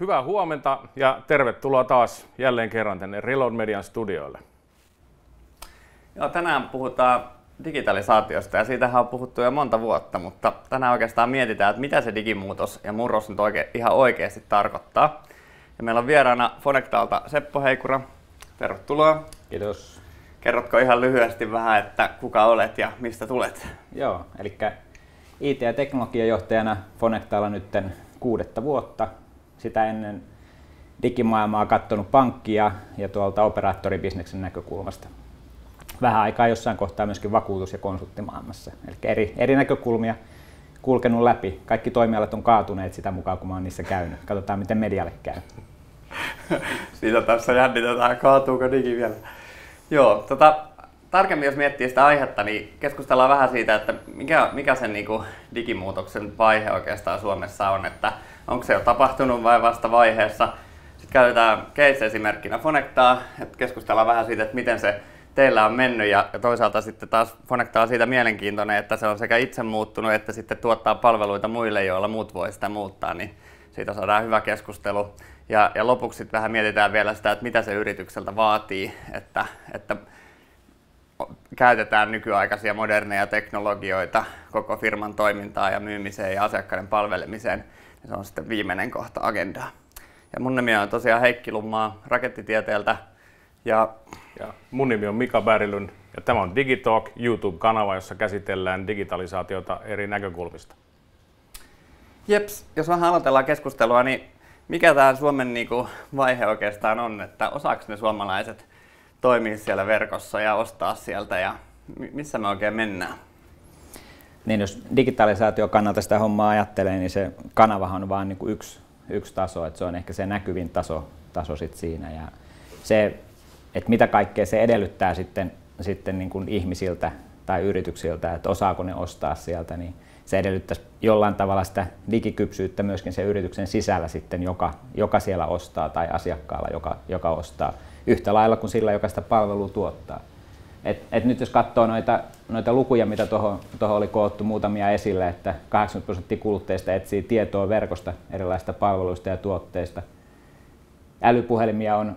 Hyvää huomenta ja tervetuloa taas jälleen kerran tänne Reload Median studioille. Joo, tänään puhutaan digitalisaatiosta ja siitähän on puhuttu jo monta vuotta, mutta tänään oikeastaan mietitään, että mitä se digimuutos ja murros nyt ihan oikeasti tarkoittaa. Ja meillä on vieraana Fonectalta Seppo Heikura. Tervetuloa. Kiitos. Kerrotko ihan lyhyesti vähän, että kuka olet ja mistä tulet? Joo, eli IT- ja teknologiajohtajana Fonectalla nyt 6 vuotta. Sitä ennen digimaailmaa katsonut pankkia ja tuolta operaattoribisneksen näkökulmasta. Vähän aikaa jossain kohtaa myöskin vakuutus- ja konsulttimaailmassa. Eli eri näkökulmia kulkenut läpi. Kaikki toimialat on kaatuneet sitä mukaan, kun mä oon niissä käynyt. Katsotaan, miten medialle käy. Siitä tässä jännitetään, kaatuuko digi vielä. Joo, tarkemmin jos miettii sitä aihetta, niin keskustellaan vähän siitä, että mikä sen digimuutoksen vaihe oikeastaan Suomessa on, että onko se jo tapahtunut vai vasta vaiheessa. Sitten käytetään case-esimerkkinä Fonectaa, että keskustellaan vähän siitä, että miten se teillä on mennyt ja toisaalta sitten taas Fonecta on siitä mielenkiintoinen, että se on sekä itse muuttunut että sitten tuottaa palveluita muille, joilla muut voi sitä muuttaa, niin siitä saadaan hyvä keskustelu. Ja lopuksi sitten vähän mietitään vielä sitä, että mitä se yritykseltä vaatii, että käytetään nykyaikaisia moderneja teknologioita koko firman toimintaan ja myymiseen ja asiakkaiden palvelemiseen. Ja se on sitten viimeinen kohta agendaa. Ja mun nimi on tosiaan Heikki Lummaa Rakettitieteeltä. Ja mun nimi on Mika Berglund ja tämä on Digitalk YouTube-kanava, jossa käsitellään digitalisaatiota eri näkökulmista. Jeps, jos vähän aloitellaan keskustelua, niin mikä tämä Suomen vaihe oikeastaan on, että osaako ne suomalaiset toimia siellä verkossa ja ostaa sieltä ja missä me oikein mennään? Niin jos digitalisaation kannalta sitä hommaa ajattelee, niin se kanavahan on vain yksi taso, että se on ehkä se näkyvin taso sit siinä. Ja se, että mitä kaikkea se edellyttää sitten niin kuin ihmisiltä tai yrityksiltä, että osaako ne ostaa sieltä, niin se edellyttäisi jollain tavalla sitä digikypsyyttä myöskin sen yrityksen sisällä sitten, joka siellä ostaa tai asiakkaalla, joka ostaa yhtä lailla kuin sillä, joka sitä palvelua tuottaa. Et nyt jos katsoo noita lukuja, mitä tuohon oli koottu muutamia esille, että 80% kuluttajista etsii tietoa verkosta erilaisista palveluista ja tuotteista. Älypuhelimia on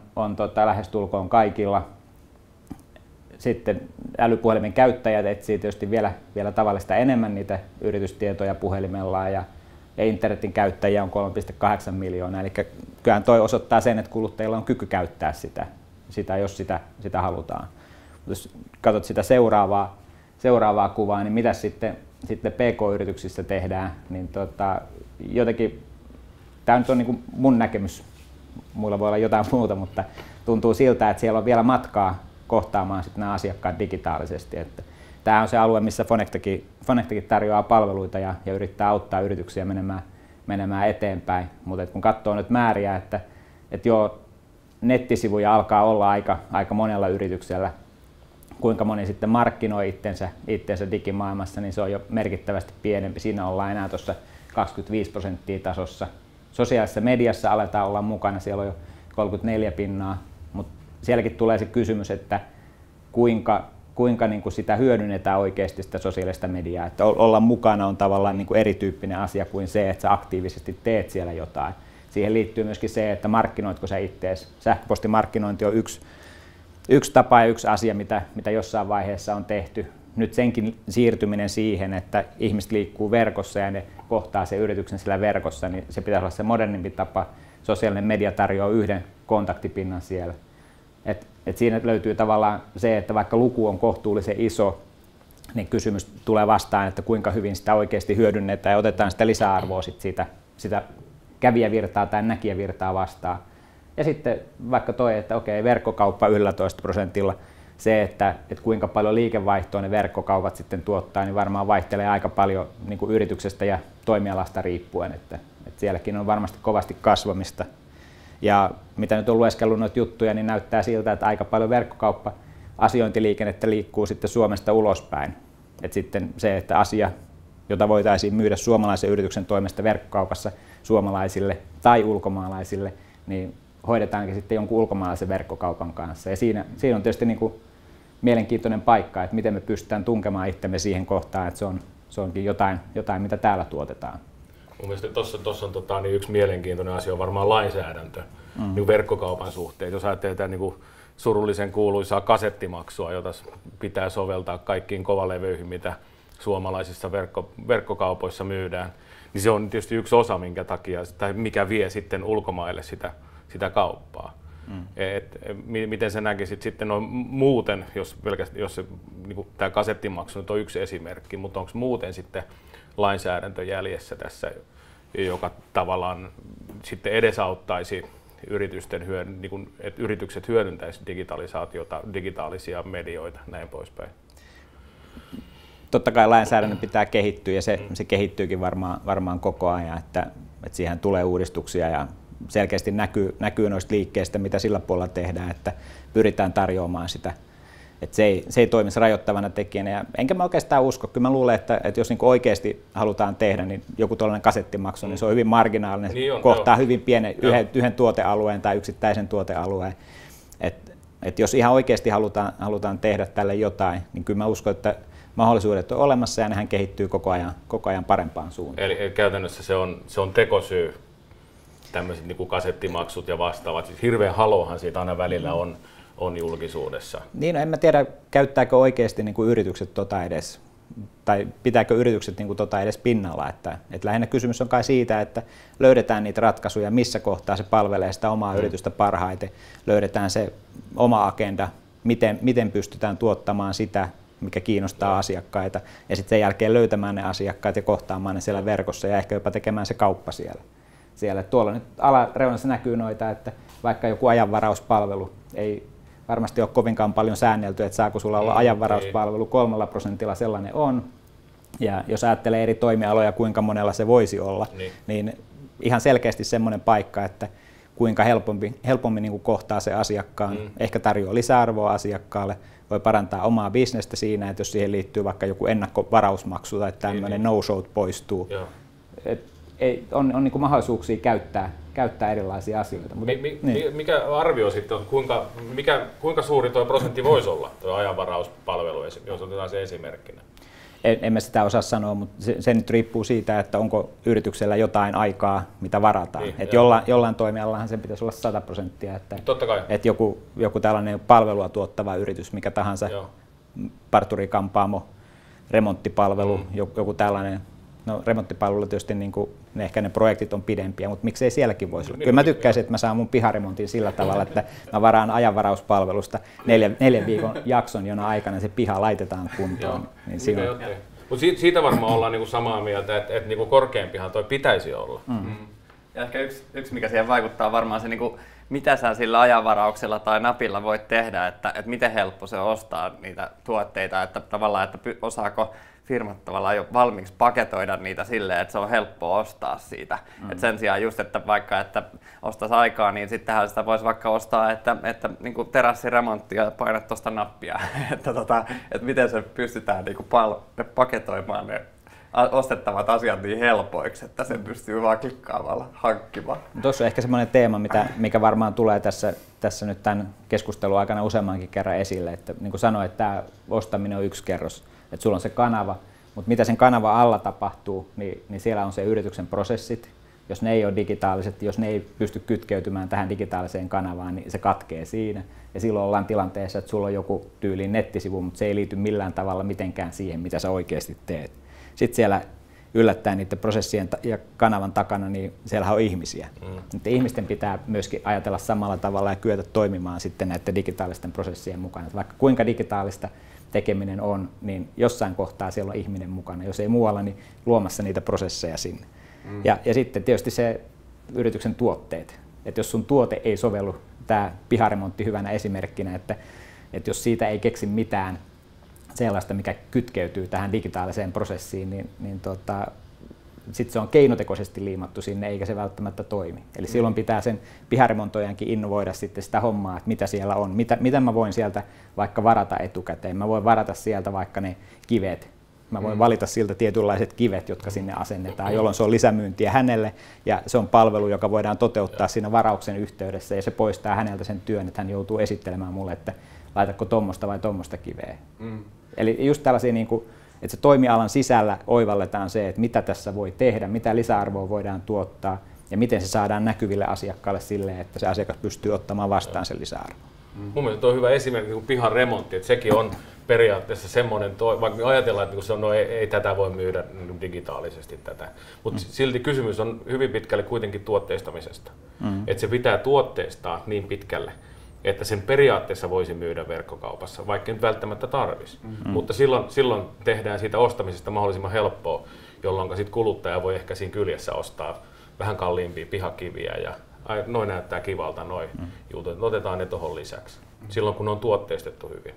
lähestulkoon kaikilla. Sitten älypuhelimen käyttäjät etsii tietysti vielä tavallista enemmän niitä yritystietoja puhelimellaan ja internetin käyttäjiä on 3,8 miljoonaa. Eli kyllähän toi osoittaa sen, että kuluttajilla on kyky käyttää sitä jos sitä halutaan. Jos katsot sitä seuraavaa kuvaa, niin mitä sitten PK-yrityksissä tehdään, niin jotenkin, tämä nyt on niin kuin mun näkemys, muilla voi olla jotain muuta, mutta tuntuu siltä, että siellä on vielä matkaa kohtaamaan sitten nämä asiakkaat digitaalisesti. Että tämä on se alue, missä Fonectakin tarjoaa palveluita ja yrittää auttaa yrityksiä menemään eteenpäin, mutta kun katsoo nyt määriä, että joo, nettisivuja alkaa olla aika monella yrityksellä, kuinka moni sitten markkinoi itsensä digimaailmassa, niin se on jo merkittävästi pienempi. Siinä ollaan enää tuossa 25% tasossa. Sosiaalisessa mediassa aletaan olla mukana, siellä on jo 34%, mutta sielläkin tulee se kysymys, että kuinka niin kuin sitä hyödynnetään oikeasti sitä sosiaalista mediaa. Että olla mukana on tavallaan niin kuin erityyppinen asia kuin se, että sä aktiivisesti teet siellä jotain. Siihen liittyy myöskin se, että markkinoitko sä ittees. Sähköpostimarkkinointi on yksi tapa ja yksi asia, mitä jossain vaiheessa on tehty. Nyt senkin siirtyminen siihen, että ihmiset liikkuu verkossa ja ne kohtaa sen yrityksen sillä verkossa, niin se pitäisi olla se modernimpi tapa. Sosiaalinen media tarjoaa yhden kontaktipinnan siellä. Et siinä löytyy tavallaan se, että vaikka luku on kohtuullisen iso, niin kysymys tulee vastaan, että kuinka hyvin sitä oikeasti hyödynnetään ja otetaan sitä lisäarvoa sitä kävijävirtaa tai näkijävirtaa vastaan. Ja sitten vaikka että verkkokauppa 11%, se, että kuinka paljon liikevaihtoa ne verkkokaupat sitten tuottaa, niin varmaan vaihtelee aika paljon niin kuin yrityksestä ja toimialasta riippuen, että sielläkin on varmasti kovasti kasvamista. Ja mitä nyt on lueskellut noita juttuja, niin näyttää siltä, että aika paljon verkkokauppa-asiointiliikennettä liikkuu sitten Suomesta ulospäin. Et sitten se, että asia, jota voitaisiin myydä suomalaisen yrityksen toimesta verkkokaupassa suomalaisille tai ulkomaalaisille, niin hoidetaankin sitten jonkun ulkomaalaisen verkkokaupan kanssa. Ja siinä on tietysti niin kuin mielenkiintoinen paikka, että miten me pystytään tunkemaan itsemme siihen kohtaan, että se onkin jotain, mitä täällä tuotetaan. Mun mielestä tuossa on niin yksi mielenkiintoinen asia on varmaan lainsäädäntö niin verkkokaupan suhteen. Jos ajattelee niin surullisen kuuluisaa kasettimaksua, jota pitää soveltaa kaikkiin kovalevyihin, mitä suomalaisissa verkkokaupoissa myydään, niin se on tietysti yksi osa, minkä takia, tai mikä vie sitten ulkomaille sitä kauppaa. Miten sä näkisit sitten noin muuten, jos se, niin tämä kasettimaksu nyt on yksi esimerkki, mutta onko muuten sitten lainsäädäntö jäljessä tässä, joka tavallaan sitten edesauttaisi että yritykset hyödyntäisivät digitalisaatiota, digitaalisia medioita, näin poispäin? Totta kai lainsäädännön pitää kehittyä ja se kehittyykin varmaan koko ajan, että siihen tulee uudistuksia ja selkeästi näkyy noista liikkeistä, mitä sillä puolella tehdään, että pyritään tarjoamaan sitä. Että se ei toimisi rajoittavana tekijänä. Ja enkä mä oikeastaan usko. Kyllä mä luulen, että jos niin oikeasti halutaan tehdä, niin joku tuollainen kasettimaksu, niin se on hyvin marginaalinen. Niin kohtaa hyvin pienen yhden tuotealueen tai yksittäisen tuotealueen. Että jos ihan oikeasti halutaan tehdä tälle jotain, niin kyllä mä uskon, että mahdollisuudet on olemassa ja nehän kehittyy koko ajan parempaan suuntaan. Eli käytännössä se on tekosyy, tämmöiset niin kuin kasettimaksut ja vastaavat. Siis hirveä halohan siitä aina välillä on julkisuudessa. Niin, en mä tiedä, käyttääkö oikeasti niin kuin yritykset edes, tai pitääkö yritykset niin kuin edes pinnalla. Että lähinnä kysymys on kai siitä, että löydetään niitä ratkaisuja, missä kohtaa se palvelee sitä omaa yritystä parhaiten. Löydetään se oma agenda, miten pystytään tuottamaan sitä, mikä kiinnostaa asiakkaita, ja sitten sen jälkeen löytämään ne asiakkaat ja kohtaamaan ne siellä verkossa ja ehkä jopa tekemään se kauppa siellä. Tuolla nyt alareunassa näkyy noita, että vaikka joku ajanvarauspalvelu ei varmasti ole kovinkaan paljon säännelty, että saako sulla olla ajanvarauspalvelu, 3% sellainen on. Ja jos ajattelee eri toimialoja, kuinka monella se voisi olla, niin ihan selkeästi semmoinen paikka, että kuinka helpommin niin kuin kohtaa se asiakkaan, ehkä tarjoaa lisäarvoa asiakkaalle, voi parantaa omaa bisnestä siinä, että jos siihen liittyy vaikka joku ennakkovarausmaksu tai tämmöinen no-show poistuu. On niin kuin mahdollisuuksia käyttää erilaisia asioita. Mikä arvio sitten on, kuinka suuri tuo prosentti voisi olla, tuo ajanvarauspalvelu, jos otetaan se esimerkkinä? En mä sitä osaa sanoa, mutta se nyt riippuu siitä, että onko yrityksellä jotain aikaa, mitä varataan. Jollain toimialahan sen pitäisi olla 100%. Totta kai. Että joku tällainen palvelua tuottava yritys, mikä tahansa, parturi-kampaamo, remonttipalvelu, joku tällainen. No remonttipalvelulla tietysti ehkä ne projektit on pidempiä, mutta miksei sielläkin voisi olla. Kyllä mä tykkäisin, että mä saan mun piharemontin sillä tavalla, että mä varaan ajanvarauspalvelusta 4 viikon jakson, jona aikana se piha laitetaan kuntoon. Mutta siitä varmaan ollaan samaa mieltä, että korkeampihan toi pitäisi olla. Ja ehkä yksi mikä siihen vaikuttaa varmaan se, mitä sä sillä ajanvarauksella tai napilla voit tehdä, että miten helppo se ostaa niitä tuotteita, että tavallaan, että osaako firmat tavallaan jo valmiiksi paketoida niitä silleen, että se on helppo ostaa siitä. Et sen sijaan just, että vaikka että ostaisi aikaa, niin sittenhän sitä voisi vaikka ostaa, että niin kuin terassiremonttia ja painat tuosta nappia. että miten se pystytään niin kuin paketoimaan ne ostettavat asiat niin helpoiksi, että sen pystyy vaan klikkaamalla hankkimaan. Tuossa on ehkä semmoinen teema, mikä varmaan tulee tässä nyt tämän keskustelun aikana useammankin kerran esille. Että niin kuin sanoin, että tämä ostaminen on yksi kerros. Että sulla on se kanava, mutta mitä sen kanavan alla tapahtuu, niin siellä on se yrityksen prosessit. Jos ne ei ole digitaaliset, jos ne ei pysty kytkeytymään tähän digitaaliseen kanavaan, niin se katkee siinä. Ja silloin ollaan tilanteessa, että sulla on joku tyyliin nettisivu, mutta se ei liity millään tavalla mitenkään siihen, mitä sä oikeasti teet. Sitten siellä yllättäen niiden prosessien ja kanavan takana, niin siellä on ihmisiä. Niiden ihmisten pitää myöskin ajatella samalla tavalla ja kyetä toimimaan sitten näiden digitaalisten prosessien mukana. Että vaikka kuinka digitaalista tekeminen on, niin jossain kohtaa siellä on ihminen mukana, jos ei muualla, niin luomassa niitä prosesseja sinne. Ja sitten tietysti se yrityksen tuotteet. Että jos sun tuote ei sovellu, tämä piharemontti hyvänä esimerkkinä, että jos siitä ei keksi mitään sellaista, mikä kytkeytyy tähän digitaaliseen prosessiin, niin sitten se on keinotekoisesti liimattu sinne, eikä se välttämättä toimi. Eli silloin pitää sen piharemontoijankin innovoida sitten sitä hommaa, että mitä siellä on. Mitä mä voin sieltä vaikka varata etukäteen. Mä voin varata sieltä vaikka ne kivet. Mä voin valita siltä tietynlaiset kivet, jotka sinne asennetaan, jolloin se on lisämyyntiä hänelle. Ja se on palvelu, joka voidaan toteuttaa siinä varauksen yhteydessä. Ja se poistaa häneltä sen työn, että hän joutuu esittelemään mulle, että laitatko tuommoista vai tuommoista kiveä. Eli just tällaisia että se toimialan sisällä oivalletaan se, että mitä tässä voi tehdä, mitä lisäarvoa voidaan tuottaa ja miten se saadaan näkyville asiakkaalle silleen, että se asiakas pystyy ottamaan vastaan sen lisäarvon. Mun mielestä on hyvä esimerkki kuin pihan remontti, että sekin on periaatteessa semmoinen, vaikka me ajatellaan, että se on, no ei tätä voi myydä digitaalisesti tätä, mutta silti kysymys on hyvin pitkälle kuitenkin tuotteistamisesta. Että se pitää tuotteistaa niin pitkälle, että sen periaatteessa voisi myydä verkkokaupassa, vaikka nyt välttämättä tarvisi. Mutta silloin tehdään siitä ostamisesta mahdollisimman helppoa, jolloin sit kuluttaja voi ehkä siinä kyljessä ostaa vähän kalliimpia pihakiviä ja noin näyttää kivalta noin jutut. Otetaan ne tuohon lisäksi, silloin kun on tuotteistettu hyvin.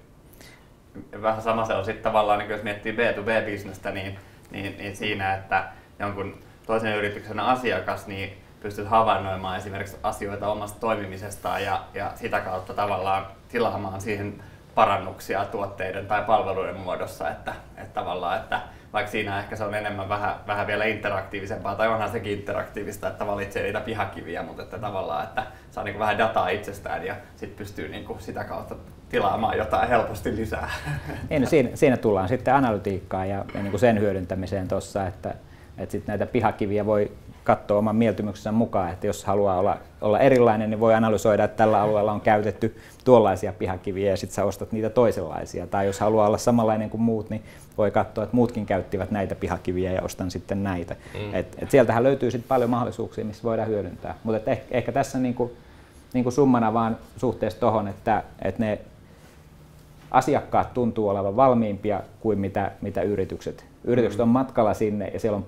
Vähän sama se on sitten tavallaan, niin jos miettii B2B-bisnestä, niin siinä, että jonkun toisen yrityksen asiakas niin pystyt havainnoimaan esimerkiksi asioita omasta toimimisestaan ja sitä kautta tavallaan tilaamaan siihen parannuksia tuotteiden tai palveluiden muodossa, että tavallaan, että vaikka siinä ehkä se on enemmän vähän vielä interaktiivisempaa, tai onhan sekin interaktiivista, että valitsee niitä pihakiviä, mutta että tavallaan, että saa niin kuin vähän dataa itsestään ja sitten pystyy niin kuin sitä kautta tilaamaan jotain helposti lisää. No siinä tullaan sitten analytiikkaan ja niin kuin sen hyödyntämiseen tuossa, että sitten näitä pihakiviä voi katsoa oman mieltymyksensä mukaan, että jos haluaa olla erilainen, niin voi analysoida, että tällä alueella on käytetty tuollaisia pihakiviä ja sitten sä ostat niitä toisenlaisia. Tai jos haluaa olla samanlainen kuin muut, niin voi katsoa, että muutkin käyttivät näitä pihakiviä ja ostan sitten näitä. Et sieltähän löytyy sitten paljon mahdollisuuksia, missä voidaan hyödyntää. Mutta ehkä tässä niin kuin summana vaan suhteessa tuohon, että ne asiakkaat tuntuu olevan valmiimpia kuin mitä yritykset. Yritykset on matkalla sinne ja siellä on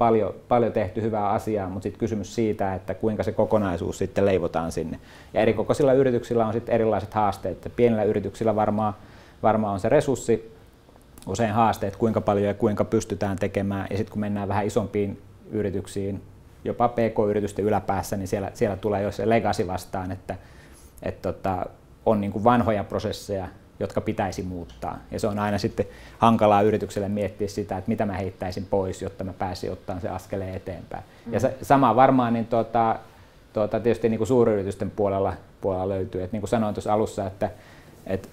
paljon tehty hyvää asiaa, mutta sitten kysymys siitä, että kuinka se kokonaisuus sitten leivotaan sinne. Ja eri kokoisilla yrityksillä on sitten erilaiset haasteet. Pienillä yrityksillä varmaan on se resurssi, usein haasteet, kuinka paljon ja kuinka pystytään tekemään. Ja sitten kun mennään vähän isompiin yrityksiin, jopa PK-yritysten yläpäässä, niin siellä tulee jo se legacy vastaan, että on niin kuin vanhoja prosesseja, jotka pitäisi muuttaa. Ja se on aina sitten hankalaa yritykselle miettiä sitä, että mitä mä heittäisin pois, jotta mä pääsin ottamaan se askeleen eteenpäin. Ja sama varmaan niin tietysti niin kuin suuryritysten puolella löytyy. Et niin kuin sanoin tuossa alussa, että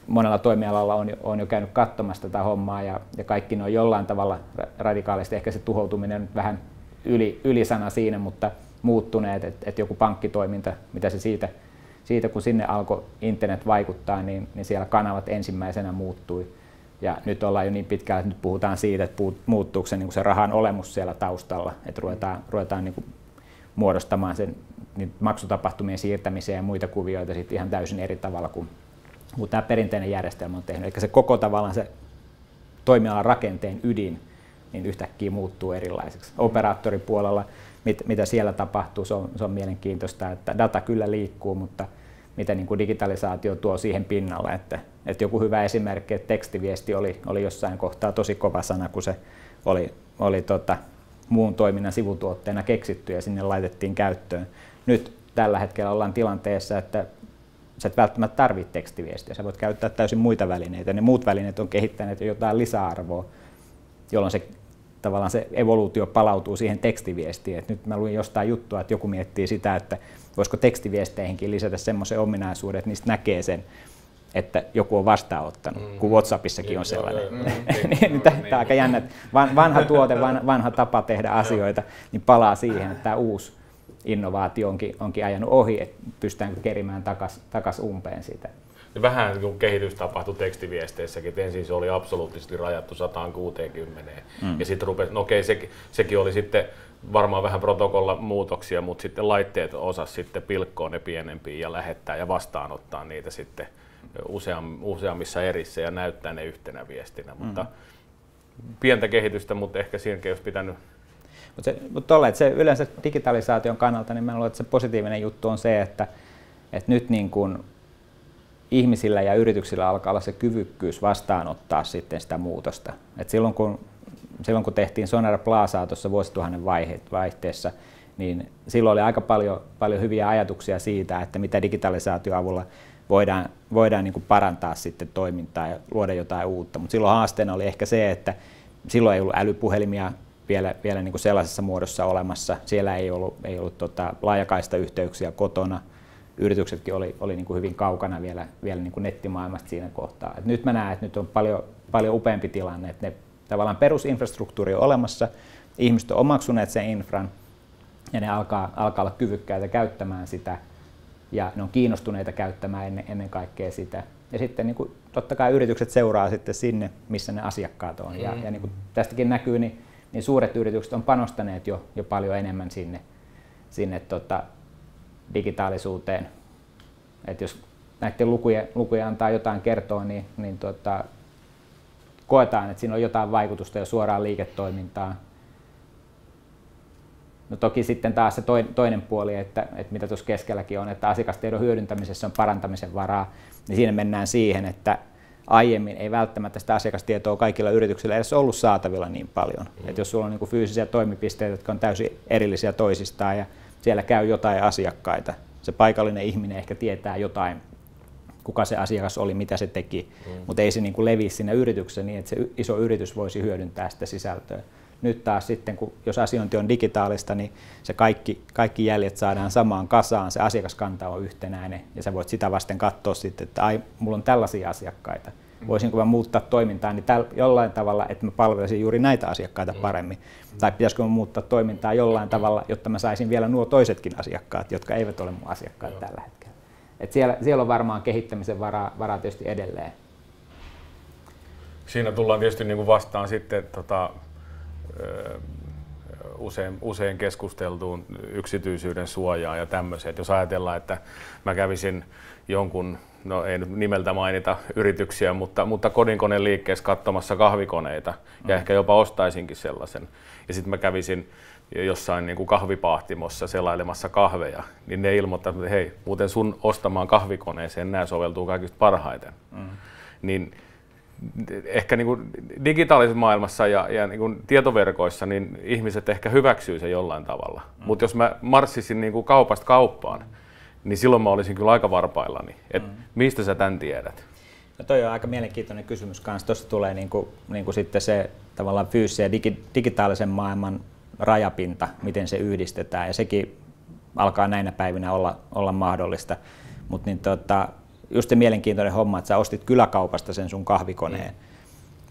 monella toimialalla on jo käynyt katsomassa tätä hommaa ja kaikki ne on jollain tavalla radikaalisti, ehkä se tuhoutuminen vähän ylisana siinä, mutta muuttuneet, että joku pankkitoiminta, mitä se siitä kun sinne alkoi internet vaikuttaa, niin siellä kanavat ensimmäisenä muuttui. Ja nyt ollaan jo niin pitkällä, että nyt puhutaan siitä, että muuttuuko se, niin kuin se rahan olemus siellä taustalla, että ruvetaan niin kuin muodostamaan sen niin maksutapahtumien siirtämiseen ja muita kuvioita sitten ihan täysin eri tavalla kuin tämä perinteinen järjestelmä on tehnyt. Eli se koko tavallaan se toimialan rakenteen ydin niin yhtäkkiä muuttuu erilaiseksi. Operaattoripuolella, mitä siellä tapahtuu, se on mielenkiintoista, että data kyllä liikkuu, mutta mitä niin kuin digitalisaatio tuo siihen pinnalle. Että joku hyvä esimerkki, että tekstiviesti oli jossain kohtaa tosi kova sana, kun se oli muun toiminnan sivutuotteena keksitty ja sinne laitettiin käyttöön. Nyt tällä hetkellä ollaan tilanteessa, että sä et välttämättä tarvitse tekstiviestiä, sä voit käyttää täysin muita välineitä. Ne muut välineet on kehittäneet jo jotain lisäarvoa, jolloin tavallaan se evoluutio palautuu siihen tekstiviestiin. Et nyt mä luin jostain juttua, että joku miettii sitä, että voisiko tekstiviesteihinkin lisätä semmoisen ominaisuuden, että niistä näkee sen, että joku on vastaanottanut, kun WhatsAppissakin on sellainen. Tämä on aika jännä, että vanha tuote, vanha tapa tehdä asioita, niin palaa siihen, että tämä uusi innovaatio onkin ajanut ohi, että pystytäänkö kerimään takaisin umpeen sitä. Vähän niin kehitys tapahtui tekstiviesteissäkin, että ensin se oli absoluuttisesti rajattu 160 ja sitten rupesi, no okei, sekin oli sitten varmaan vähän protokolla muutoksia, mutta sitten laitteet osas sitten pilkkoa ne pienempiin ja lähettää ja vastaanottaa niitä sitten useammissa erissä ja näyttää ne yhtenä viestinä, mutta pientä kehitystä, mutta ehkä siinäkin olisi pitänyt. Mutta se yleensä digitalisaation kannalta, niin mä luulen, että se positiivinen juttu on se, että nyt niin kuin ihmisillä ja yrityksillä alkaa olla se kyvykkyys vastaanottaa sitten sitä muutosta. Et silloin kun tehtiin Sonera Plazaa tuossa vuosituhannen vaihteessa, niin silloin oli aika paljon hyviä ajatuksia siitä, että mitä digitalisaation avulla voidaan niin kuin parantaa sitten toimintaa ja luoda jotain uutta. Mutta silloin haasteena oli ehkä se, että silloin ei ollut älypuhelimia vielä niin kuin sellaisessa muodossa olemassa. Siellä ei ollut laajakaista yhteyksiä kotona. Yrityksetkin oli niin kuin hyvin kaukana vielä niin kuin nettimaailmasta siinä kohtaa. Et nyt mä näen, että nyt on paljon upeampi tilanne, että tavallaan perusinfrastruktuuri on olemassa, ihmiset on omaksuneet sen infran ja ne alkaa olla kyvykkäitä käyttämään sitä ja ne on kiinnostuneita käyttämään ennen kaikkea sitä. Ja sitten niin kuin, totta kai yritykset seuraa sitten sinne, missä ne asiakkaat on. Ja niin kuin tästäkin näkyy, niin suuret yritykset on panostaneet jo paljon enemmän sinne digitaalisuuteen. Et jos näiden lukuja antaa jotain kertoa, niin koetaan, että siinä on jotain vaikutusta jo suoraan liiketoimintaan. No toki sitten taas se toinen puoli, että mitä tuossa keskelläkin on, että asiakastiedon hyödyntämisessä on parantamisen varaa, niin siinä mennään siihen, että aiemmin ei välttämättä sitä asiakastietoa kaikilla yrityksillä edes ollut saatavilla niin paljon. Että jos sulla on niin fyysisiä toimipisteitä, jotka on täysin erillisiä toisistaan ja siellä käy jotain asiakkaita, se paikallinen ihminen ehkä tietää jotain, kuka se asiakas oli, mitä se teki, mutta ei se niin kuin leviä sinne yritykseen niin, että se iso yritys voisi hyödyntää sitä sisältöä. Nyt taas sitten, jos asiointi on digitaalista, niin se kaikki jäljet saadaan samaan kasaan, se asiakaskanta on yhtenäinen ja sä voit sitä vasten katsoa sitten, että ai, mulla on tällaisia asiakkaita. Voisinko mä muuttaa toimintaa niin jollain tavalla, että mä palvelisin juuri näitä asiakkaita paremmin? Tai pitäisikö mä muuttaa toimintaa jollain tavalla, jotta mä saisin vielä nuo toisetkin asiakkaat, jotka eivät ole mun asiakkaat tällä hetkellä. Et siellä on varmaan kehittämisen varaa tietysti edelleen. Siinä tullaan tietysti niin kuin vastaan sitten usein keskusteltuun yksityisyyden suojaa ja tämmöisiä. Jos ajatellaan, että mä kävisin jonkun, no ei nyt nimeltä mainita yrityksiä, mutta kodinkoneen liikkeessä katsomassa kahvikoneita ja ehkä jopa ostaisinkin sellaisen. Ja sitten mä kävisin jossain niin kuin kahvipahtimossa selailemassa kahveja, niin ne ilmoittavat, että hei, muuten sun ostamaan kahvikoneeseen nämä soveltuu kaikista parhaiten. Niin ehkä niin kuin digitaalisessa maailmassa ja niin kuin tietoverkoissa niin ihmiset ehkä hyväksyy sen jollain tavalla. Mutta jos mä marssisin niin kuin kaupasta kauppaan, niin silloin mä olisin kyllä aika varpaillani. Et mistä sä tän tiedät? No toi on aika mielenkiintoinen kysymys kanssa. Tuossa tulee niin kuin sitten se tavallaan fyysisen ja digitaalisen maailman rajapinta, miten se yhdistetään. Ja sekin alkaa näinä päivinä olla mahdollista. Mutta niin just se mielenkiintoinen homma, että sä ostit kyläkaupasta sen sun kahvikoneen.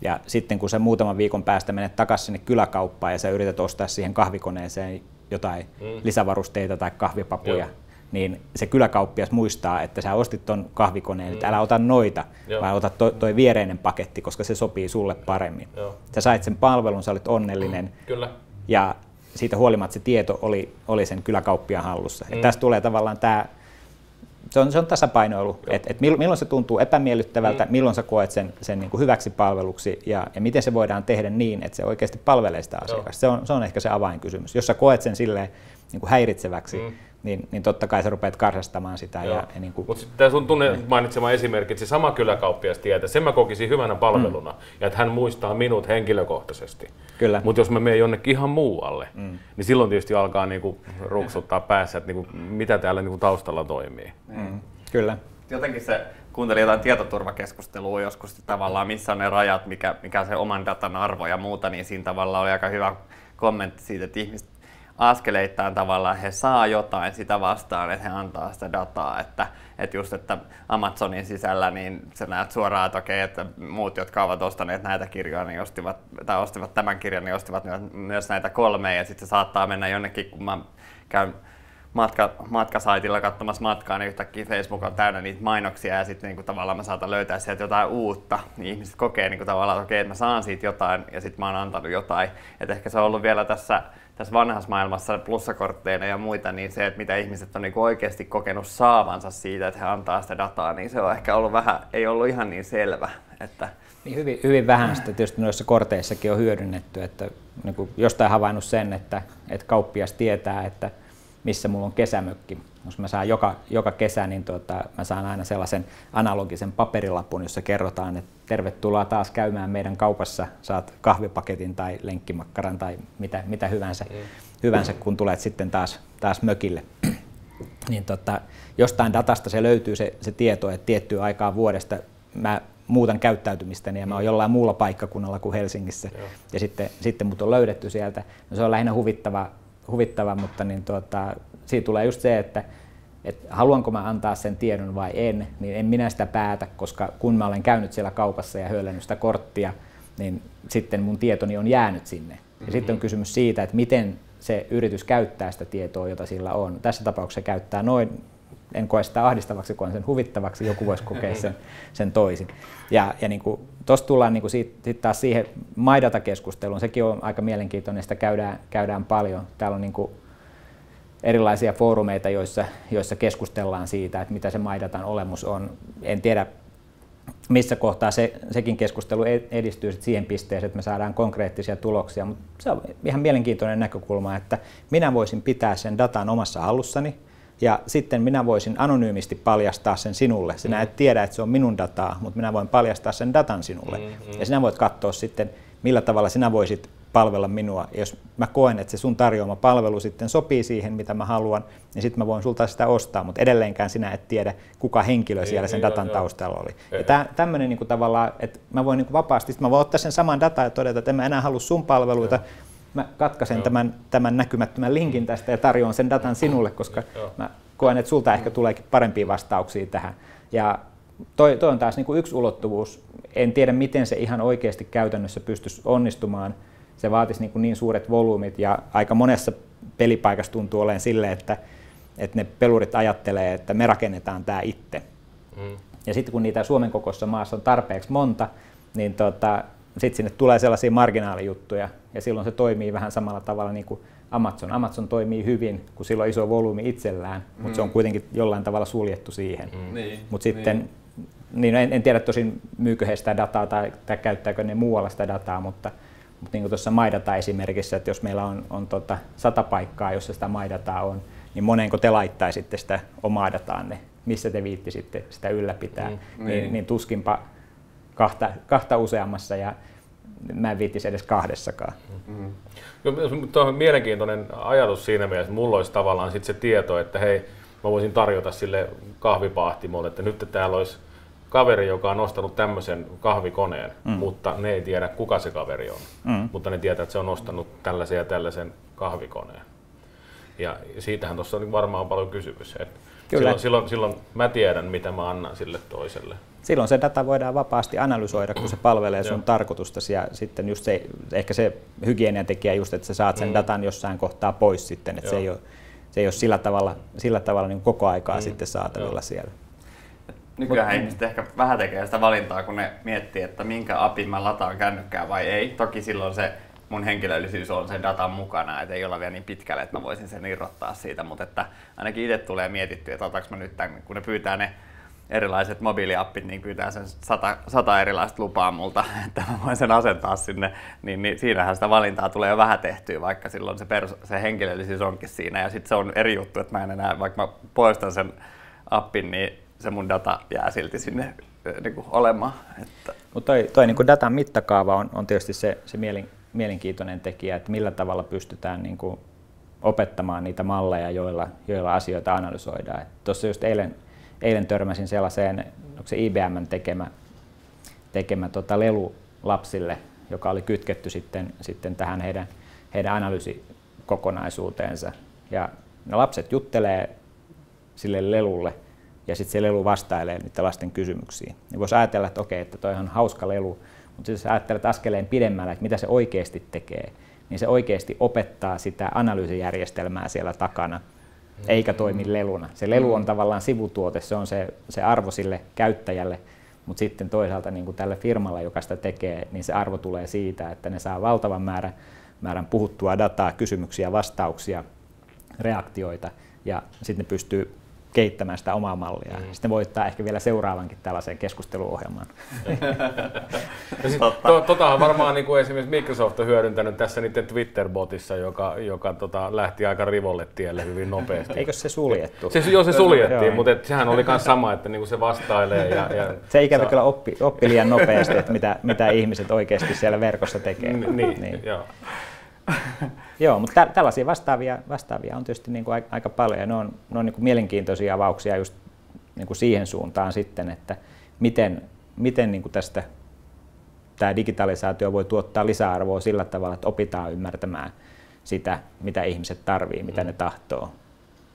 Ja sitten kun sä muutaman viikon päästä menet takaisin sinne kyläkauppaan ja sä yrität ostaa siihen kahvikoneeseen jotain lisävarusteita tai kahvipapuja, niin se kyläkauppias muistaa, että sä ostit ton kahvikoneen, että älä ota noita, vaan ota toi viereinen paketti, koska se sopii sulle paremmin. Sä sait sen palvelun, sä olit onnellinen. Kyllä. Ja siitä huolimatta se tieto oli sen kyläkauppiaan hallussa. Ja tästä tulee tavallaan tämä, se on tasapainoilu, että milloin se tuntuu epämiellyttävältä, milloin sä koet sen niin kuin hyväksi palveluksi ja miten se voidaan tehdä niin, että se oikeasti palvelee sitä asiakasta. Se on ehkä se avainkysymys. Jos sä koet sen silleen niin kuin häiritseväksi, niin totta kai sä rupeat karsastamaan sitä. Niin kuin... Mutta tämä sun mainitsema esimerkki, että se sama kyläkauppias tietää, sen mä kokisin hyvänä palveluna ja että hän muistaa minut henkilökohtaisesti. Mutta jos mä menen jonnekin ihan muualle, niin silloin tietysti alkaa niinku ruksuttaa päässä, että niinku, mitä täällä niinku taustalla toimii. Kyllä. Jotenkin se kuuntelin jotain tietoturvakeskustelua joskus tavallaan, missä on ne rajat, mikä on se oman datan arvo ja muuta, niin siinä tavallaan oli aika hyvä kommentti siitä, että ihmiset askeleittain tavallaan he saa jotain sitä vastaan, että he antaa sitä dataa, että just, että Amazonin sisällä niin sä näet suoraan, että okei, että muut, jotka ovat ostaneet näitä kirjoja, niin ostivat tämän kirjan, niin ostivat myös näitä 3, ja sitten se saattaa mennä jonnekin, kun mä käyn matkasaitilla katsomassa matkaa, niin yhtäkkiä Facebook on täynnä niitä mainoksia ja sitten niin tavallaan mä saatan löytää sieltä jotain uutta, niin ihmiset kokee niin tavallaan, että okei, että mä saan siitä jotain ja sitten mä oon antanut jotain. Et ehkä se on ollut vielä tässä vanhassa maailmassa plussakortteina ja muita, niin se, että mitä ihmiset on niin oikeasti kokenut saavansa siitä, että he antaa sitä dataa, niin se on ehkä ollut ei ollut ihan niin selvä. Että niin hyvin vähän sitä tietysti noissa korteissakin on hyödynnetty, että niin jostain havainnut sen, että kauppias tietää, että missä mulla on kesämökki. Jos mä saan joka kesä, niin mä saan aina sellaisen analogisen paperilapun, jossa kerrotaan, että tervetuloa taas käymään meidän kaupassa, saat kahvipaketin tai lenkkimakkaran tai mitä hyvänsä, kun tulet sitten taas mökille. Niin jostain datasta se löytyy se tieto, että tiettyä aikaa vuodesta mä muutan käyttäytymistäni ja mä oon jollain muulla paikkakunnalla kuin Helsingissä. Ja sitten mut on löydetty sieltä. No se on lähinnä huvittava, mutta niin siitä tulee just se, että haluanko mä antaa sen tiedon vai en, niin en minä sitä päätä, koska kun mä olen käynyt siellä kaupassa ja höylennyt sitä korttia, niin sitten mun tietoni on jäänyt sinne. Ja sitten on kysymys siitä, että miten se yritys käyttää sitä tietoa, jota sillä on. Tässä tapauksessa se käyttää noin, en koe sitä ahdistavaksi, koen sen huvittavaksi, joku voisi kokea sen toisin. Ja niin tuossa tullaan niin sitten taas siihen MyData-keskusteluun, sekin on aika mielenkiintoinen, sitä käydään paljon. Täällä on niin erilaisia foorumeita, joissa keskustellaan siitä, että mitä se MyDatan olemus on. En tiedä, missä kohtaa sekin keskustelu edistyy siihen pisteeseen, että me saadaan konkreettisia tuloksia, mutta se on ihan mielenkiintoinen näkökulma, että minä voisin pitää sen datan omassa hallussani ja sitten minä voisin anonyymisti paljastaa sen sinulle. Sinä et tiedä, että se on minun dataa, mutta minä voin paljastaa sen datan sinulle. Ja sinä voit katsoa sitten, millä tavalla sinä voisit palvella minua. Ja jos mä koen, että se sun tarjoama palvelu sitten sopii siihen, mitä mä haluan, niin sitten mä voin sulta sitä ostaa, mutta edelleenkään sinä et tiedä, kuka henkilö siellä sen datan taustalla oli. Ja tämmöinen niin tavallaan, että mä voin niin vapaasti, mä voin ottaa sen saman datan ja todeta, että en mä enää halua sun palveluita, mä katkaisen tämän näkymättömän linkin tästä ja tarjoan sen datan sinulle, koska mä koen, että sulta ehkä tuleekin parempia vastauksia tähän. Ja toi on taas niin kuin yksi ulottuvuus. En tiedä, miten se ihan oikeasti käytännössä pystyisi onnistumaan. Se vaatisi niin suuret volyymit ja aika monessa pelipaikassa tuntuu olemaan silleen, että ne pelurit ajattelee, että me rakennetaan tämä itse. Ja sitten kun niitä Suomen kokoisessa maassa on tarpeeksi monta, niin sitten sinne tulee sellaisia marginaalijuttuja ja silloin se toimii vähän samalla tavalla niin kuin Amazon. Amazon toimii hyvin, kun sillä on iso volyymi itsellään, mutta se on kuitenkin jollain tavalla suljettu siihen. Mutta sitten, en tiedä tosin myykö he sitä dataa tai käyttääkö ne muualla sitä dataa, mutta niin kuin tuossa MyData esimerkissä, että jos meillä on 100 paikkaa, jossa sitä MyDataa on, niin moneenko te laittaisitte sitä omaa dataanne, missä te viittisitte sitä ylläpitää, niin tuskinpa kahta useammassa ja mä en viittisi edes kahdessakaan. Tuo on mielenkiintoinen ajatus siinä mielessä, että mulla olisi tavallaan sit se tieto, että hei, mä voisin tarjota sille kahvipahtimolle, että nyt täällä olisi kaveri, joka on ostanut tämmöisen kahvikoneen, mutta ne ei tiedä, kuka se kaveri on. Mutta ne tietää, että se on ostanut tällaisen ja tällaisen kahvikoneen. Ja siitähän tuossa on varmaan paljon kysymys. Silloin mä tiedän, mitä mä annan sille toiselle. Silloin se data voidaan vapaasti analysoida, kun se palvelee sun tarkoitustasi. Ja sitten just ehkä se hygieniatekijä, just, että sä saat sen datan jossain kohtaa pois sitten. Että se ei ole sillä tavalla niin koko aikaa sitten saatavilla siellä. Nykyään ihmiset ehkä vähän tekee sitä valintaa, kun ne miettii, että minkä appin mä lataan kännykkään vai ei. Toki silloin se mun henkilöllisyys on sen datan mukana, että ei olla vielä niin pitkälle, että mä voisin sen irrottaa siitä, mutta että ainakin itse tulee mietittyä, että otaks mä nyt tämän, kun ne pyytää ne erilaiset mobiiliappit, niin pyytää sen 100 erilaista lupaa multa, että mä voin sen asentaa sinne, niin siinähän sitä valintaa tulee jo vähän tehtyä, vaikka silloin se henkilöllisyys onkin siinä. Ja sitten se on eri juttu, että mä en enää, vaikka mä poistan sen appin, niin se mun data jää silti sinne niin kuin olemaan. Mutta toi niin kuin datan mittakaava on tietysti se mielenkiintoinen tekijä, että millä tavalla pystytään niin kuin opettamaan niitä malleja, joilla asioita analysoidaan. Tuossa just eilen törmäsin sellaiseen, onko se IBM:n tekemä lelu lapsille, joka oli kytketty sitten tähän heidän analyysikokonaisuuteensa. Ja ne lapset juttelee sille lelulle ja sitten se lelu vastailee niitä lasten kysymyksiin. Niin voisi ajatella, että okei, että toi on hauska lelu, mutta jos ajattelet askeleen pidemmällä, että mitä se oikeasti tekee, niin se oikeasti opettaa sitä analyysijärjestelmää siellä takana, eikä toimi leluna. Se lelu on tavallaan sivutuote, se on se arvo sille käyttäjälle, mutta sitten toisaalta niin kuin tälle firmalle, joka sitä tekee, niin se arvo tulee siitä, että ne saa valtavan määrän puhuttua dataa, kysymyksiä, vastauksia, reaktioita, ja sitten ne pystyy kehittämään sitä omaa mallia. Sitten voittaa ehkä vielä seuraavankin tällaisen keskusteluohjelman. Totahan varmaan niin kuin esimerkiksi Microsoft on hyödyntänyt tässä niiden Twitter-botissa, joka lähti aika rivolle tielle hyvin nopeasti. Eikö se suljettu? Se suljettiin, mutta sehän oli myös sama, että niin se vastailee. Se ikävä kyllä oppi liian nopeasti, että mitä ihmiset oikeasti siellä verkossa tekee. Niin. Joo, mutta tällaisia vastaavia on tietysti niin kuin aika paljon ja ne on niin kuin mielenkiintoisia avauksia just niin kuin siihen suuntaan sitten, että miten niin kuin tästä tämä digitalisaatio voi tuottaa lisäarvoa sillä tavalla, että opitaan ymmärtämään sitä, mitä ihmiset tarvitsee, mitä ne tahtoo.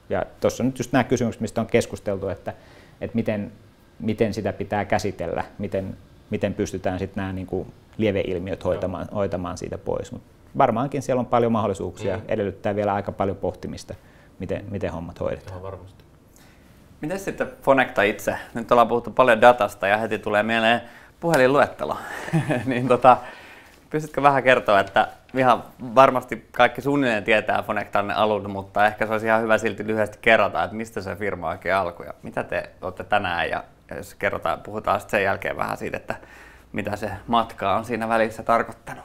Ja tuossa on nyt just nämä kysymykset, mistä on keskusteltu, että miten sitä pitää käsitellä, miten pystytään sitten nämä niin kuin lieveilmiöt hoitamaan siitä pois. Mut varmaankin siellä on paljon mahdollisuuksia, edellyttää vielä aika paljon pohtimista, miten hommat hoidetaan. Ihan varmasti. Miten sitten Phonecta itse? Nyt ollaan puhuttu paljon datasta ja heti tulee mieleen puhelinluettelo. Niin pystytkö vähän kertoa, että ihan varmasti kaikki suunnilleen tietää Phonectan alun, mutta ehkä se olisi ihan hyvä silti lyhyesti kerrata, että mistä se firma oikein alkoi ja mitä te olette tänään ja jos puhutaan sitten sen jälkeen vähän siitä, että mitä se matka on siinä välissä tarkoittanut.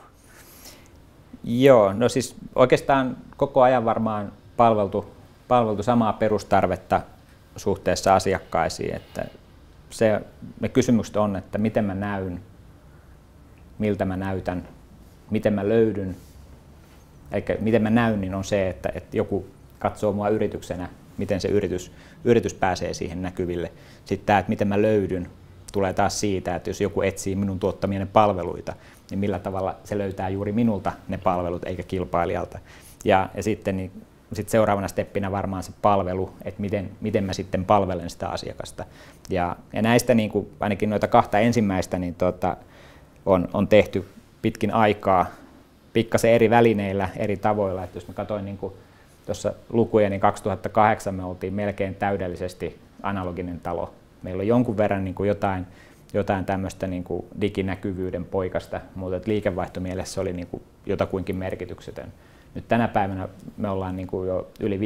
Joo, no siis oikeastaan koko ajan varmaan palveltu samaa perustarvetta suhteessa asiakkaisiin, että ne kysymykset on, että miten mä näyn, miltä mä näytän, miten mä löydyn. Eli miten mä näyn, niin on se, että joku katsoo mua yrityksenä, miten se yritys pääsee siihen näkyville. Sitten tämä, että miten mä löydyn, tulee taas siitä, että jos joku etsii minun tuottamieni palveluita, niin millä tavalla se löytää juuri minulta ne palvelut eikä kilpailijalta. Ja sitten seuraavana steppinä varmaan se palvelu, että miten mä sitten palvelen sitä asiakasta. Ja näistä niin kuin, ainakin noita kahta ensimmäistä niin on tehty pitkin aikaa, pikkasen eri välineillä, eri tavoilla. Että jos mä katsoin niin tuossa lukuja, niin 2008 me oltiin melkein täydellisesti analoginen talo. Meillä on jonkun verran niin kuin jotain tämmöistä niin kuin diginäkyvyyden poikasta, mutta liikevaihtomielessä oli niin kuin jotakuinkin merkityksetön. Nyt tänä päivänä me ollaan niin kuin jo yli 50%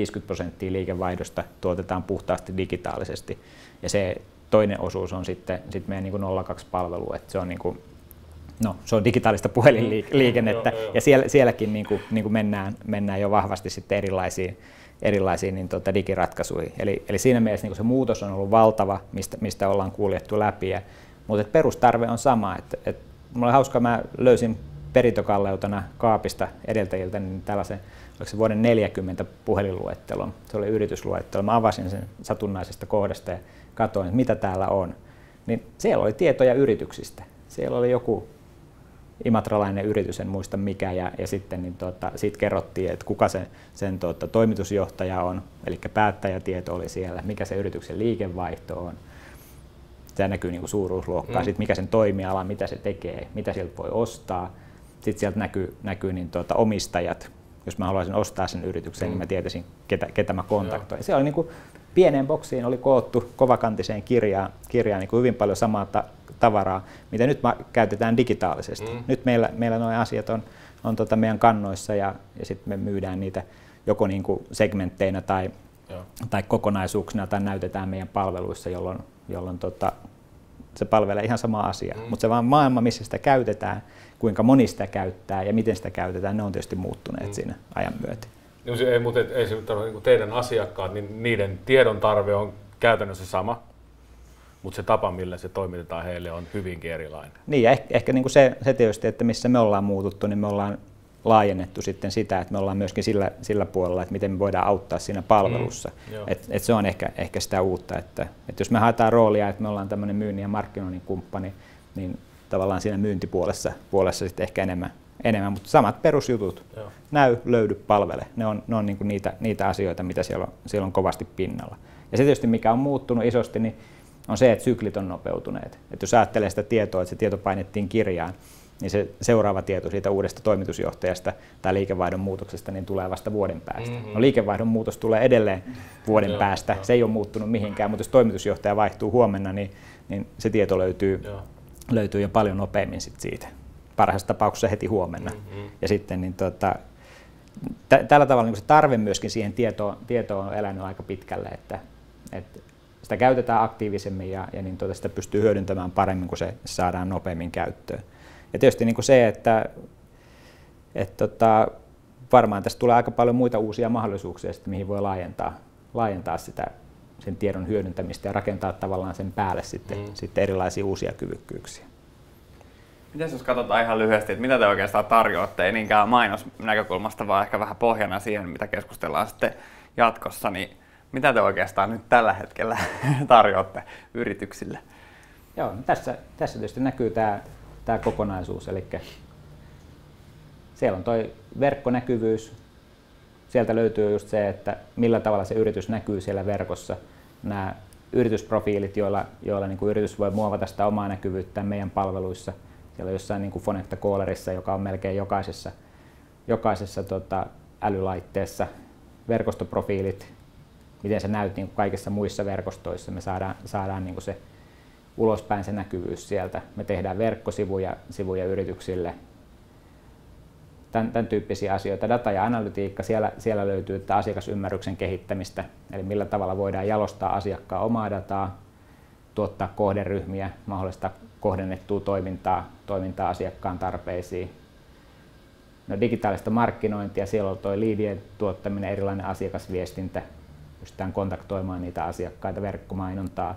liikevaihdosta tuotetaan puhtaasti digitaalisesti. Ja se toinen osuus on sitten meidän niin kuin 02-palvelu, että se on niin kuin, se on digitaalista puhelinliikennettä ja sielläkin niin kuin mennään jo vahvasti sitten erilaisiin niin digiratkaisuihin. Eli siinä mielessä niin se muutos on ollut valtava, mistä ollaan kuljettu läpi. Mutta perustarve on sama. Mulla oli hauska, mä löysin perintökalleutena kaapista edeltäjiltä niin tällaisen, oliko se vuoden 40 puhelinluettelon. Se oli yritysluettelo. Mä avasin sen satunnaisesta kohdasta ja katsoin, että mitä täällä on. Niin siellä oli tietoja yrityksistä. Siellä oli joku imatralainen yritys, en muista mikä, ja sitten niin siitä kerrottiin, että kuka sen toimitusjohtaja on, eli päättäjätieto oli siellä, mikä se yrityksen liikevaihto on. Se näkyy niin kuin suuruusluokkaa, sitten mikä sen toimiala, mitä se tekee, mitä sieltä voi ostaa. Sitten sieltä näkyy niin omistajat. Jos mä haluaisin ostaa sen yrityksen, niin mä tietäisin, ketä mä kontaktoin. Se oli niin kuin pieneen boksiin oli koottu kovakantiseen kirjaan niin kuin hyvin paljon samaa tavaraa, mitä nyt käytetään digitaalisesti. Nyt meillä nuo asiat on meidän kannoissa ja sitten me myydään niitä joko niin kuin segmentteina tai kokonaisuuksina tai näytetään meidän palveluissa, jolloin se palvelee ihan sama asia. Mutta se vaan maailma, missä sitä käytetään, kuinka moni sitä käyttää ja miten sitä käytetään, ne on tietysti muuttuneet siinä ajan myötä. Mutta ei se nyt ole niin teidän asiakkaat, niin niiden tiedon tarve on käytännössä sama, mutta se tapa, millä se toimitetaan heille, on hyvinkin erilainen. Niin, ja ehkä niin kuin se tietysti, että missä me ollaan muututtu, niin me ollaan laajennettu sitten sitä, että me ollaan myöskin sillä puolella, että miten me voidaan auttaa siinä palvelussa. Et se on ehkä sitä uutta, että jos me haetaan roolia, että me ollaan tämmöinen myynnin ja markkinoinnin kumppani, niin tavallaan siinä myyntipuolessa sitten ehkä enemmän, mutta samat perusjutut, näy, löydy, palvele, ne on niin kuin niitä asioita, mitä siellä on kovasti pinnalla. Ja se tietysti, mikä on muuttunut isosti, niin on se, että syklit on nopeutuneet. Että jos ajattelee sitä tietoa, että se tieto painettiin kirjaan, niin se seuraava tieto siitä uudesta toimitusjohtajasta tai liikevaihdon muutoksesta niin tulee vasta vuoden päästä. No, liikevaihdon muutos tulee edelleen vuoden päästä, se ei ole muuttunut mihinkään, mutta jos toimitusjohtaja vaihtuu huomenna, niin se tieto löytyy jo paljon nopeammin siitä. Parhaassa tapauksessa heti huomenna. Ja sitten niin tällä tavalla niin se tarve myöskin siihen tietoon on elänyt aika pitkälle, että sitä käytetään aktiivisemmin ja niin sitä pystyy hyödyntämään paremmin, kun se saadaan nopeammin käyttöön. Ja tietysti niin kuin se, että varmaan tästä tulee aika paljon muita uusia mahdollisuuksia, mihin voi laajentaa sen tiedon hyödyntämistä ja rakentaa tavallaan sen päälle sitten erilaisia uusia kyvykkyyksiä. Miten jos katsotaan ihan lyhyesti, että mitä te oikeastaan tarjoatte, ei niinkään mainosnäkökulmasta, vaan ehkä vähän pohjana siihen, mitä keskustellaan sitten jatkossa, niin mitä te oikeastaan nyt tällä hetkellä tarjoatte yrityksille? Joo, tässä tietysti näkyy tämä kokonaisuus, eli siellä on tuo verkkonäkyvyys, sieltä löytyy just se, että millä tavalla se yritys näkyy siellä verkossa, nämä yritysprofiilit, joilla niin kuin yritys voi muovata sitä omaa näkyvyyttään meidän palveluissa. Siellä on jossain niin kuin Phonecta Callerissa, joka on melkein jokaisessa älylaitteessa, verkostoprofiilit, miten se näyt niin kuin kaikissa muissa verkostoissa. Me saadaan niin kuin se ulospäin se näkyvyys sieltä. Me tehdään verkkosivuja yrityksille. Tämän tyyppisiä asioita. Data ja analytiikka, siellä löytyy asiakasymmärryksen kehittämistä, eli millä tavalla voidaan jalostaa asiakkaan omaa dataa, tuottaa kohderyhmiä, mahdollista kohdennettua toimintaa asiakkaan tarpeisiin. No, digitaalista markkinointia, siellä on tuo liidien tuottaminen, erilainen asiakasviestintä, pystytään kontaktoimaan niitä asiakkaita, verkkomainontaa.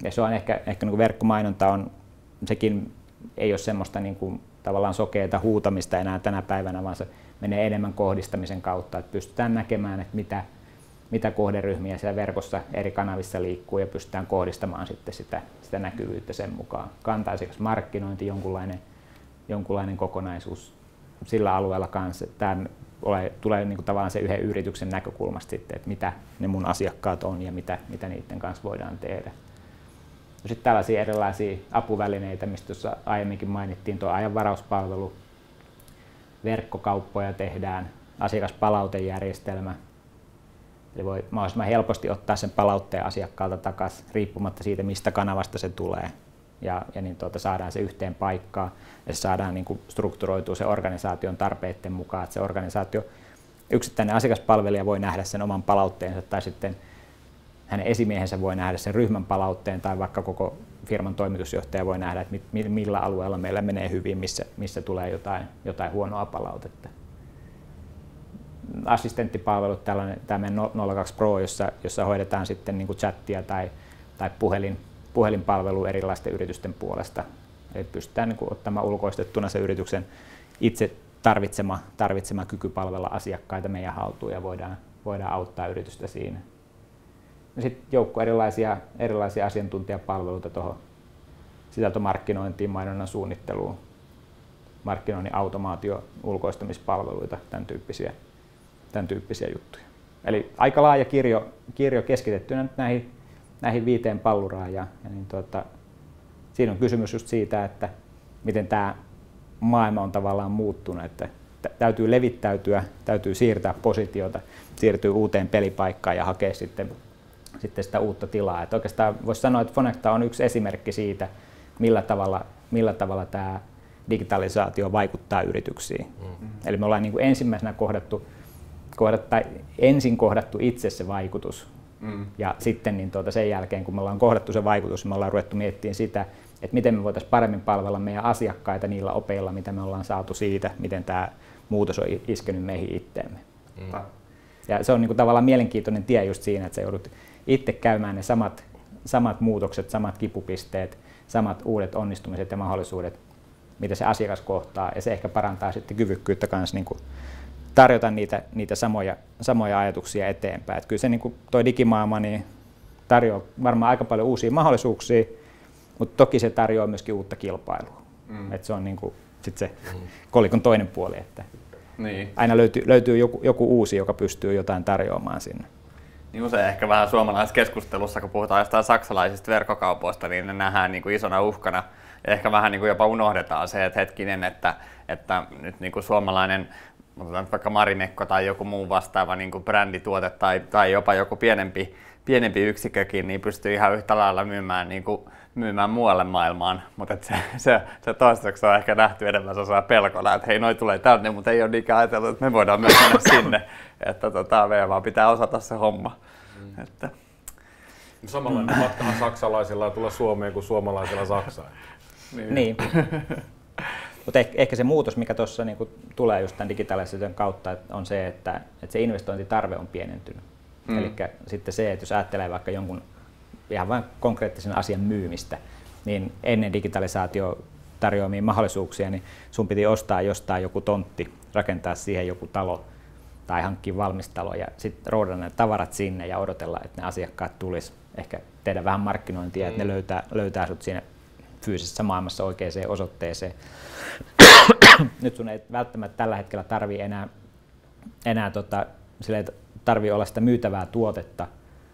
Ja se on ehkä niin kuin verkkomainonta sekin ei ole semmoista niin kuin tavallaan sokeata huutamista enää tänä päivänä, vaan se menee enemmän kohdistamisen kautta, että pystytään näkemään, että mitä kohderyhmiä siellä verkossa eri kanavissa liikkuu ja pystytään kohdistamaan sitten sitä näkyvyyttä sen mukaan. Kanta-asiakasmarkkinointi, jonkunlainen kokonaisuus sillä alueella kanssa. Tämä tulee niin kuin tavallaan se yhden yrityksen näkökulmasta sitten, että mitä ne mun asiakkaat on ja mitä niiden kanssa voidaan tehdä. Sitten tällaisia erilaisia apuvälineitä, mistä tuossa aiemminkin mainittiin, tuo ajanvarauspalvelu, verkkokauppoja tehdään, asiakaspalautejärjestelmä. Eli voi mahdollisimman helposti ottaa sen palautteen asiakkaalta takaisin, riippumatta siitä, mistä kanavasta se tulee. Ja niin saadaan se yhteen paikkaan ja se saadaan niin kuin strukturoitua se organisaation tarpeiden mukaan. Että se organisaatio, yksittäinen asiakaspalvelija voi nähdä sen oman palauteensa tai sitten hänen esimiehensä voi nähdä sen ryhmän palautteen tai vaikka koko firman toimitusjohtaja voi nähdä, että millä alueella meillä menee hyvin, missä tulee jotain huonoa palautetta. Assistenttipalvelut, tämä meidän 02 Pro, jossa hoidetaan sitten niin kuin chattia tai puhelinpalvelua erilaisten yritysten puolesta. Eli pystytään niin kuin ottamaan ulkoistettuna se yrityksen itse tarvitsema kyky palvella asiakkaita meidän haltuun ja voidaan auttaa yritystä siinä. Sitten joukko erilaisia asiantuntijapalveluita tuohon sisältömarkkinointiin, mainonnan suunnitteluun, markkinoinnin automaatio, ulkoistamispalveluita, tämän tyyppisiä juttuja. Eli aika laaja kirjo keskitettynä nyt näihin 5 palluraan. Siinä on kysymys just siitä, että miten tämä maailma on tavallaan muuttunut, että täytyy levittäytyä, täytyy siirtää positiota, siirtyy uuteen pelipaikkaan ja hakea sitten sitä uutta tilaa. Että oikeastaan voisi sanoa, että Phonecta on yksi esimerkki siitä, millä tavalla tämä digitalisaatio vaikuttaa yrityksiin. Eli me ollaan niin kuin ensimmäisenä ensin kohdattu itse se vaikutus. Ja sitten niin sen jälkeen, kun me ollaan kohdattu se vaikutus, me ollaan ruvettu miettimään sitä, että miten me voitaisiin paremmin palvella meidän asiakkaita niillä opeilla, mitä me ollaan saatu siitä, miten tämä muutos on iskenyt meihin itteemme. Ja se on niin kuin tavallaan mielenkiintoinen tie just siinä, että sä joudut itse käymään ne samat muutokset, samat kipupisteet, samat uudet onnistumiset ja mahdollisuudet, mitä se asiakas kohtaa, ja se ehkä parantaa sitten kyvykkyyttä kanssa niin kuin tarjota niitä samoja ajatuksia eteenpäin. Että kyllä se niin kuin toi digimaailma niin tarjoaa varmaan aika paljon uusia mahdollisuuksia, mutta toki se tarjoaa myöskin uutta kilpailua. Että se on niin kuin sit se kolikon toinen puoli, että aina löytyy joku uusi, joka pystyy jotain tarjoamaan sinne. Niin usein ehkä vähän suomalaisessa keskustelussa, kun puhutaan jostain saksalaisista verkkokaupoista, niin ne nähdään niin kuin isona uhkana. Ja ehkä vähän niin kuin jopa unohdetaan se, että hetkinen, että nyt niin kuin suomalainen, vaikka Marimekko tai joku muu vastaava niin kuin brändituote tai jopa joku pienempi yksikökin, niin pystyy ihan yhtä lailla myymään muualle maailmaan. Mutta se toistaiseksi on ehkä nähty enemmän pelkona, että hei, noi tulee tänne, mutta ei ole niinkään ajateltu, että me voidaan myös mennä sinne. Että meidän vaan pitää osata se homma. Että. Samanlainen matkahan saksalaisilla tulla Suomeen kuin suomalaisilla Saksaan. Niin. Mutta ehkä se muutos, mikä tuossa niinku tulee just tämän digitalisaation kautta, on se, että se investointitarve on pienentynyt. Eli sitten se, että jos ajattelee vaikka jonkun ihan vain konkreettisen asian myymistä, niin ennen digitalisaatio tarjoamia mahdollisuuksia, niin sun piti ostaa jostain joku tontti, rakentaa siihen joku talo tai hankkia valmis talo ja sitten roudata ne tavarat sinne ja odotella, että ne asiakkaat tulisi. Ehkä tehdä vähän markkinointia, että ne löytää sut siinä fyysisessä maailmassa oikeaan osoitteeseen. Nyt sun ei välttämättä tällä hetkellä tarvii enää tarvii olla sitä myytävää tuotetta.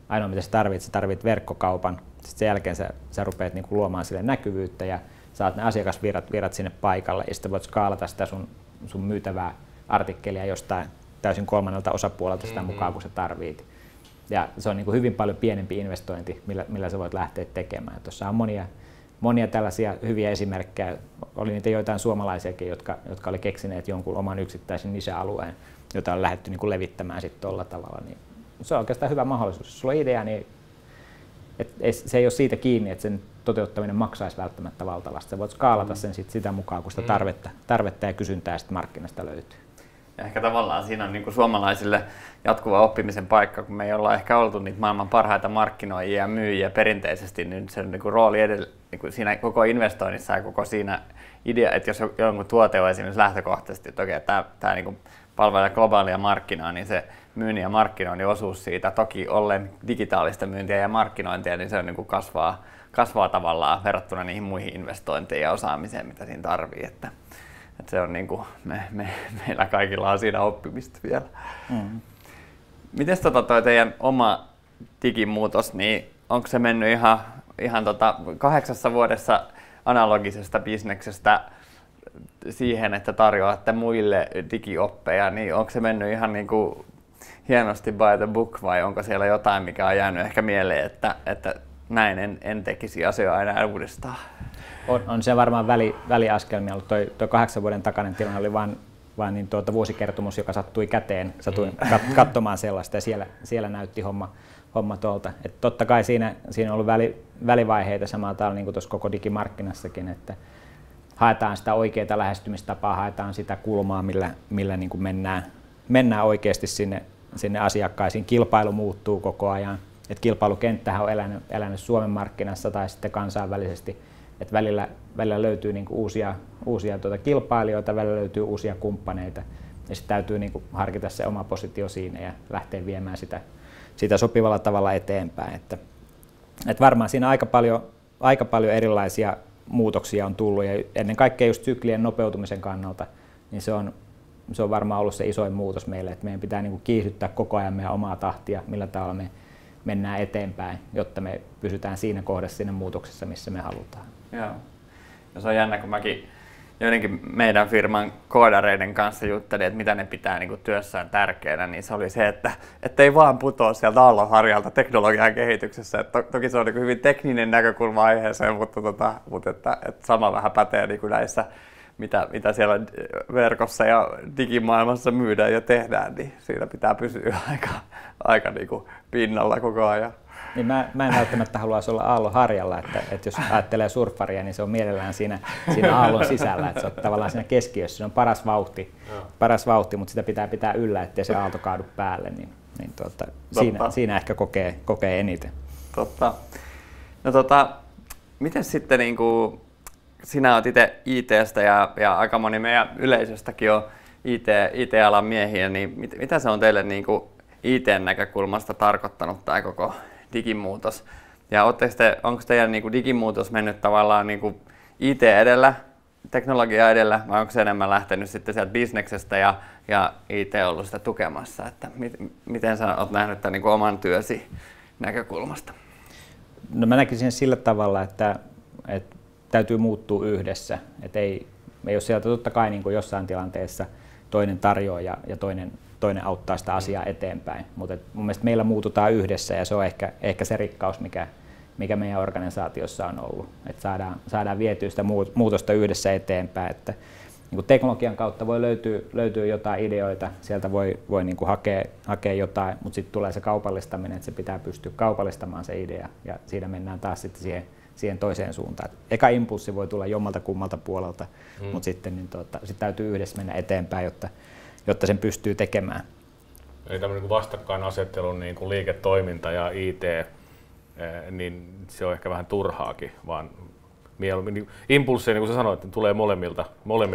Ainoa mitä sä tarvit verkkokaupan. Sitten sen jälkeen sä rupeat niinku luomaan sille näkyvyyttä ja saat ne asiakasvirrat sinne paikalle ja sitten voit skaalata sitä sun myytävää artikkelia jostain täysin kolmannelta osapuolelta sitä mukaan, kun sä tarvit. Ja se on niin kuin hyvin paljon pienempi investointi, millä sä voit lähteä tekemään. Tuossa on monia tällaisia hyviä esimerkkejä. Oli niitä joitain suomalaisiakin, jotka oli keksineet jonkun oman yksittäisen niche-alueen, jota on lähdetty niin kuin levittämään sitten tuolla tavalla. Niin se on oikeastaan hyvä mahdollisuus. Jos sulla on idea, niin se ei ole siitä kiinni, että sen toteuttaminen maksaisi välttämättä valtavasti. Sä voit skaalata sen sitä mukaan, kun sitä tarvetta ja kysyntää sitten markkinasta löytyy. Ja ehkä tavallaan siinä on niin kuin suomalaisille jatkuva oppimisen paikka, kun me ei olla ehkä oltu niitä maailman parhaita markkinoijia ja myyjiä perinteisesti, niin se on niin kuin rooli niin kuin siinä koko investoinnissa ja koko siinä idea, että jos jonkun tuote on esimerkiksi lähtökohtaisesti, että okei, tämä niin kuin palvelee globaalia markkinaa, niin se myynnin ja markkinoinnin osuus siitä, toki ollen digitaalista myyntiä ja markkinointia, niin se on niin kuin kasvaa tavallaan verrattuna niihin muihin investointeihin ja osaamiseen, mitä siinä tarvii. Että se on niin kuin, meillä kaikilla on siinä oppimista vielä. Mites toi teidän oma digimuutos, niin onko se mennyt ihan 8 vuodessa analogisesta bisneksestä siihen, että tarjoatte muille digioppeja, niin onko se mennyt ihan niin kuin hienosti by the book vai onko siellä jotain, mikä on jäänyt ehkä mieleen, että näin en tekisi asioita enää uudestaan? On se varmaan väliaskelmia ollut. Toi 8 vuoden takainen tilanne oli vain niin vuosikertomus, joka sattui käteen. Satuin katsomaan sellaista ja siellä näytti homma tuolta. Et totta kai siinä on ollut välivaiheita samalla tavalla niin kuin tuossa koko digimarkkinassakin, että haetaan sitä oikeaa lähestymistapaa, haetaan sitä kulmaa, millä niin kuin mennään oikeasti sinne asiakkaisiin. Kilpailu muuttuu koko ajan. Et kilpailukenttähän on elänyt Suomen markkinassa tai sitten kansainvälisesti. Et välillä löytyy niinku uusia kilpailijoita, välillä löytyy uusia kumppaneita ja sitten täytyy niinku harkita se oma positio siinä ja lähteä viemään sitä sopivalla tavalla eteenpäin. Et varmaan siinä aika paljon erilaisia muutoksia on tullut ja ennen kaikkea just syklien nopeutumisen kannalta niin se on varmaan ollut se isoin muutos meille, että meidän pitää niinku kiihdyttää koko ajan meidän omaa tahtia, millä tavalla me mennään eteenpäin, jotta me pysytään siinä kohdassa siinä muutoksessa, missä me halutaan. Joo. Ja se on jännä, kun mäkin joidenkin meidän firman koodareiden kanssa juttelin, että mitä ne pitää niin kuin työssään tärkeänä, niin se oli se, että ei vaan putoa sieltä aallonharjalta teknologian kehityksessä. Toki se on niin kuin hyvin tekninen näkökulma aiheeseen, mutta että sama vähän pätee niin kuin näissä, mitä siellä verkossa ja digimaailmassa myydään ja tehdään, niin siinä pitää pysyä aika niin kuin pinnalla koko ajan. Niin mä en välttämättä haluaisi olla aallonharjalla, että jos ajattelee surffaria, niin se on mielellään siinä aallon sisällä, että se on tavallaan siinä keskiössä, se on paras vauhti, mutta sitä pitää pitää yllä, ettei se aalto kaadu päälle, niin siinä ehkä kokee eniten. Totta. No miten sitten niin kuin sinä olet itse IT:stä ja aika moni meidän yleisöstäkin on IT-alan miehiä, niin mitä se on teille niin kuin IT-näkökulmasta tarkoittanut tämä koko digimuutos? Ja onko teidän niin kuin digimuutos mennyt tavallaan niin kuin IT edellä, teknologia edellä, vai onko se enemmän lähtenyt sitten sieltä bisneksestä ja IT ollut sitä tukemassa? Että miten sä olet nähnyt tämän niin kuin oman työsi näkökulmasta? No mä näkisin sillä tavalla, että täytyy muuttua yhdessä. Et ei ole sieltä totta kai niin kuin jossain tilanteessa toinen tarjoaa ja toinen auttaa sitä asiaa eteenpäin. Mutta mun mielestä meillä muututaan yhdessä ja se on ehkä se rikkaus, mikä meidän organisaatiossa on ollut. Että saadaan vietyä sitä muutosta yhdessä eteenpäin. Että niin kuin teknologian kautta voi löytyä jotain ideoita, sieltä voi niin kuin hakea jotain, mutta sitten tulee se kaupallistaminen, että se pitää pystyä kaupallistamaan se idea ja siinä mennään taas sitten siihen toiseen suuntaan. Eka impulssi voi tulla jommalta kummalta puolelta, mutta sitten niin sit täytyy yhdessä mennä eteenpäin, jotta sen pystyy tekemään. Eli tämmöinen vastakkainasettelun niin kuin liiketoiminta ja IT, niin se on ehkä vähän turhaakin, vaan mieluummin impulsseja, niin kuin sä sanoit, että tulee molemmilta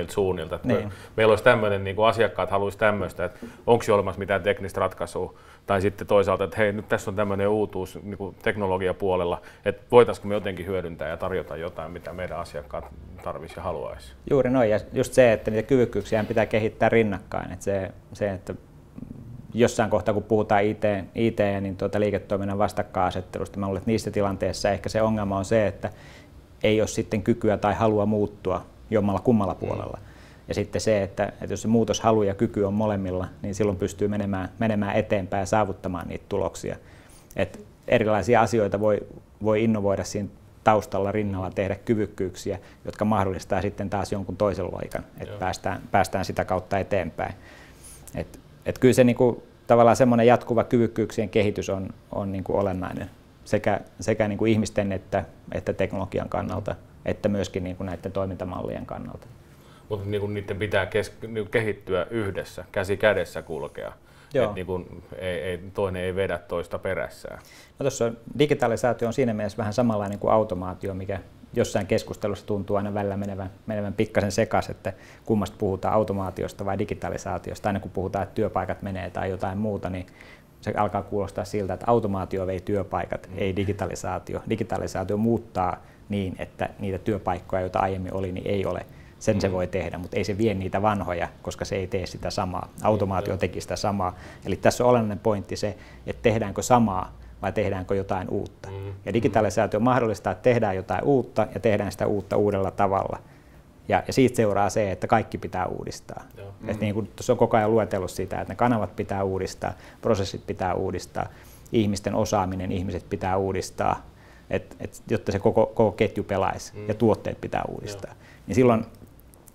suunnilta. Niin. Meillä olisi tämmöinen, niin kuin asiakkaat haluaisi tämmöistä, että onko jo olemassa mitään teknistä ratkaisua, tai sitten toisaalta, että hei, nyt tässä on tämmöinen uutuus niin kuin teknologiapuolella, että voitaisiinko me jotenkin hyödyntää ja tarjota jotain, mitä meidän asiakkaat tarvitsisi ja haluaisi. Juuri noin, ja just se, että niitä kyvykkyyksiä pitää kehittää rinnakkain, että se että jossain kohtaa, kun puhutaan IT ja niin liiketoiminnan vastakkainasettelusta, mä luulen, että niissä tilanteissa ehkä se ongelma on se, että ei ole sitten kykyä tai halua muuttua jommalla kummalla puolella. Ja sitten se, että jos se muutoshalu ja kyky on molemmilla, niin silloin pystyy menemään eteenpäin ja saavuttamaan niitä tuloksia. Et erilaisia asioita voi innovoida siinä taustalla rinnalla, tehdä kyvykkyyksiä, jotka mahdollistaa sitten taas jonkun toisen loikan, että päästään sitä kautta eteenpäin. Et kyllä se niinku, tavallaan semmoinen jatkuva kyvykkyyksien kehitys on niinku olennainen sekä niinku ihmisten että teknologian kannalta, että myöskin niinku näiden toimintamallien kannalta. Mutta niinku niiden pitää kehittyä yhdessä, käsi kädessä kulkea. Niinku, toinen ei vedä toista perässään. No tuossa digitalisaatio on siinä mielessä vähän samanlainen kuin automaatio, mikä jossain keskustelussa tuntuu aina välillä menevän pikkasen sekaisin, että kummasta puhutaan, automaatiosta vai digitalisaatiosta. Aina kun puhutaan, että työpaikat menee tai jotain muuta, niin se alkaa kuulostaa siltä, että automaatio vei työpaikat, ei digitalisaatio. Digitalisaatio muuttaa niin, että niitä työpaikkoja, joita aiemmin oli, niin ei ole. Sen se voi tehdä, mutta ei se vie niitä vanhoja, koska se ei tee sitä samaa. Automaatio teki sitä samaa. Eli tässä on olennainen pointti se, että tehdäänkö samaa vai tehdäänkö jotain uutta. Ja digitalisaatio mahdollistaa, että tehdään jotain uutta ja tehdään sitä uutta uudella tavalla. Ja siitä seuraa se, että kaikki pitää uudistaa. Niin kuin tuossa on koko ajan luetellut sitä, että ne kanavat pitää uudistaa, prosessit pitää uudistaa, ihmisten osaaminen, ihmiset pitää uudistaa, jotta se koko ketju pelaisi ja tuotteet pitää uudistaa. Niin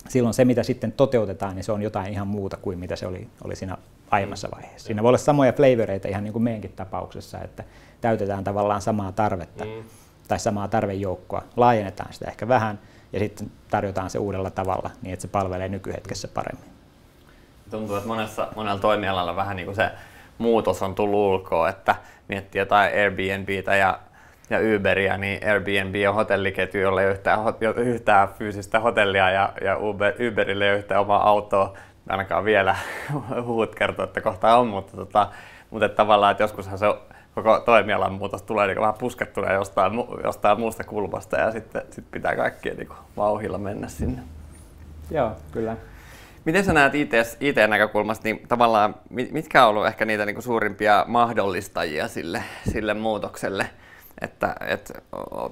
silloin se, mitä sitten toteutetaan, niin se on jotain ihan muuta kuin mitä se oli siinä aiemmassa vaiheessa. Siinä voi olla samoja flavoreita ihan niin kuin meidänkin tapauksessa, että täytetään tavallaan samaa tarvetta tai samaa tarvejoukkoa, laajennetaan sitä ehkä vähän ja sitten tarjotaan se uudella tavalla niin, että se palvelee nykyhetkessä paremmin. Tuntuu, että monella toimialalla vähän niin kuin se muutos on tullut ulkoa, että miettii jotain Airbnbtä ja Uberia, niin Airbnb on hotelliketju, jolla ei ole yhtään fyysistä hotellia ja Uberille ei ole yhtään omaa autoa, ainakaan vielä huhut kertoo, että kohta on, mutta tavallaan, että joskushan se koko toimialan muutos tulee niin vähän puskettuna jostain muusta kulmasta ja sitten pitää kaikkien niin vauhdilla mennä sinne. Joo, kyllä. Miten sä näet IT-näkökulmasta, niin tavallaan mitkä on ollut ehkä niitä niin kuin suurimpia mahdollistajia sille muutokselle? Että